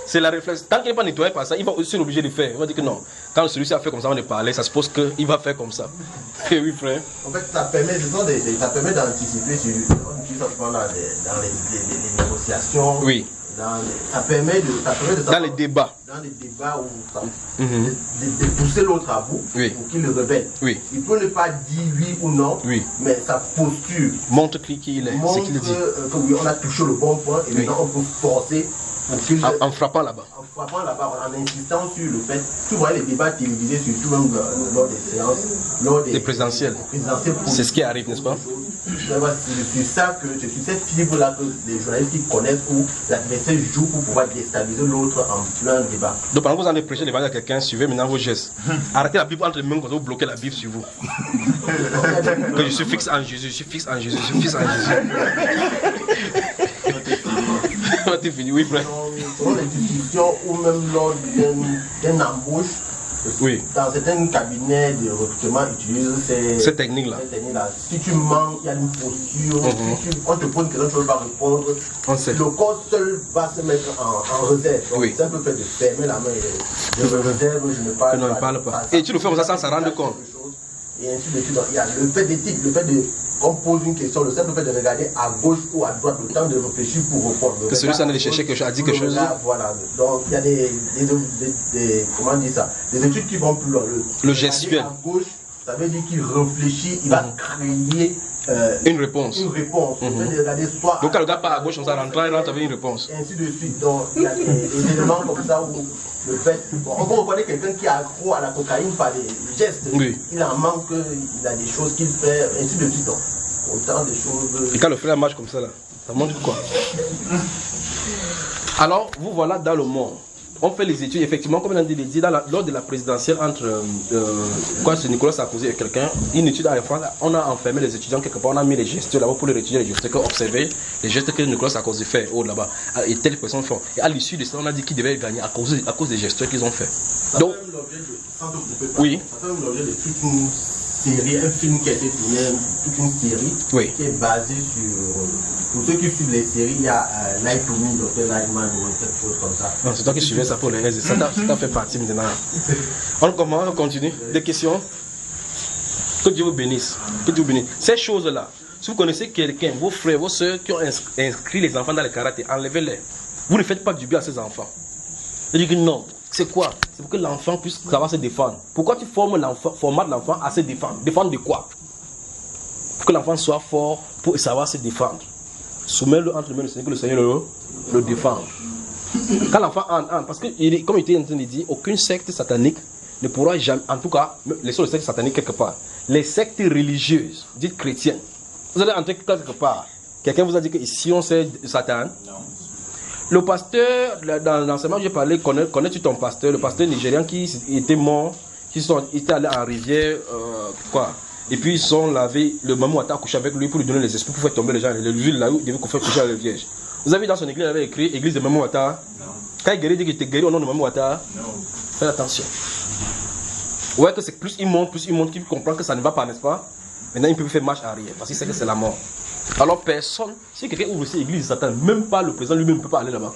C'est la réflexion. Tant qu'il n'est pas nettoyé par ça, il va aussi l'obliger de faire. Il va dire que non. Quand celui-ci a fait comme ça, on est parlé, ça suppose qu'il va faire comme ça. Oui, frère. En fait, ça permet d'anticiper, on utilise ça souvent dans les négociations. Oui. Ça permet de dans les débats. Dans les débats où de pousser l'autre à bout pour qu'il le rebelle. Oui. Il peut ne pas dire oui ou non, mais sa posture montre qui il est, montre ce qu'il dit. Que oui, on a touché le bon point et maintenant on peut forcer pour qu'il en frappant là-bas. En frappant là-bas, en insistant sur le fait. Tu vois les débats télévisés, surtout même lors des séances, lors des présidentielles. C'est ce qui arrive, n'est-ce pas? C'est ça que c'est sur cette fibre-là que les journalistes qui connaissent où l'adversaire joue pour pouvoir déstabiliser l'autre en plein débat. Donc pendant que vous allez prêcher les valeurs à quelqu'un, suivez maintenant vos gestes. Arrêtez la Bible entre les mains quand vous bloquez la Bible sur vous. Que je suis fixe en Jésus, je suis fixe en Jésus, je suis fixe en Jésus. C'est fini, oui, frère. Dans les discussions ou même lors d'une embauche, dans certains cabinets de recrutement utilisent ces techniques-là. Si tu mens, il y a une posture. Si on te pose une question, tu ne peux pas répondre. Le corps seul va se mettre en réserve. Donc, c'est un peu fait de fermer la main. Je me réserve, je ne parle pas. Et tu le fais comme ça sans s'en rendre compte. Et ainsi de suite. Il y a le fait d'éthique, le fait de. On pose une question, le simple fait de regarder à gauche ou à droite, le temps de réfléchir pour répondre. Que celui-ci en allait chercher quelque chose, a dit quelque chose. Voilà, donc il y a des comment dire ça, des études qui vont plus loin. Le gestuel. À gauche, ça veut dire qu'il réfléchit, il va créer une réponse. Une réponse. On peut regarder soit. Donc, quand le gars part à gauche, on s'en rentre, il rentre avec une réponse. Et ainsi de suite. Donc, il y a des éléments comme ça où le fait. Bon, on peut reconnaître quelqu'un qui est accro à la cocaïne par des gestes. Oui. Il en manque, il a des choses qu'il fait, ainsi de suite. Donc, autant des choses. Et quand le frère marche comme ça, là, ça mange quoi? Alors, vous voilà dans le monde. On fait les études, effectivement, comme on a dit, lors de la présidentielle entre c'est Nicolas Sarkozy et quelqu'un, une étude à la France, on a enfermé les étudiants quelque part, on a mis les gestes là-bas pour les étudier, les gestes, observer les gestes que Nicolas Sarkozy fait là-bas, et telle personne font. Et à l'issue de ça, on a dit qu'ils devaient gagner à cause des gestes qu'ils ont fait. Donc, oui. Ça fait l'objet de toute une série, un film qui a été tourné, toute une série qui est basée sur. Pour ceux qui suivent les séries, il y a Light to Me, Dr. Lightman ou quelque chose comme ça. Non, c'est toi qui suivais ça pour les rêves. Ça t'a fait partie maintenant. On continue. Des questions? Que Dieu vous bénisse. Que Dieu vous bénisse. Ces choses-là, si vous connaissez quelqu'un, vos frères, vos soeurs qui ont inscrit les enfants dans le karaté, enlevez-les. Vous ne faites pas du bien à ces enfants. Je dis que non. C'est quoi? C'est pour que l'enfant puisse savoir se défendre. Pourquoi tu formates l'enfant à se défendre? Défendre de quoi? Pour que l'enfant soit fort pour savoir se défendre. Soumets-le entre les mains du Seigneur, que le Seigneur le défend. Quand l'enfant entre, parce que, comme il était en train de dire, aucune secte satanique ne pourra jamais, en tout cas, laissons les sectes sataniques quelque part. Les sectes religieuses, dites chrétiennes, vous allez entrer quelque part. Quelqu'un vous a dit que ici on sait Satan? Non. Le pasteur, dans l'enseignement que j'ai parlé, connais-tu ton pasteur, le pasteur nigérian qui était mort, qui était allé en rivière, et puis ils sont lavé, le maman a couché avec lui pour lui donner les esprits, pour faire tomber les gens, l'huile là où il devait faire coucher à la Vierge. Vous avez vu dans son église, il avait écrit église de Maman Ouattara. Quand il guérit, il dit qu'il était guéri au nom de Maman Ouattara. Faites attention. Ouais, que c'est plus il monte, qu'il comprend que ça ne va pas, n'est-ce pas? Maintenant, il peut faire marche arrière, parce qu'il sait que c'est la mort. Alors, personne, si quelqu'un ouvre cette église de Satan, même pas le président lui-même ne peut pas aller là-bas.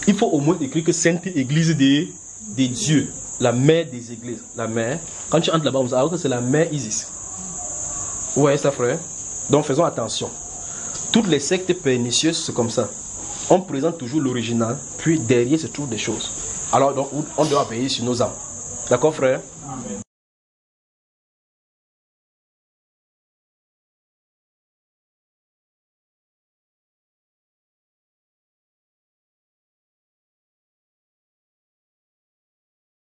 Il faut au moins écrire que Sainte Église des dieux. La mère des églises, la mère. Quand tu entres là-bas, on sait que c'est la mère Isis. Ouais, ça frère. Donc faisons attention. Toutes les sectes pernicieuses, c'est comme ça. On présente toujours l'original, puis derrière se trouvent des choses. Alors donc, on doit veiller sur nos âmes. D'accord frère? Amen.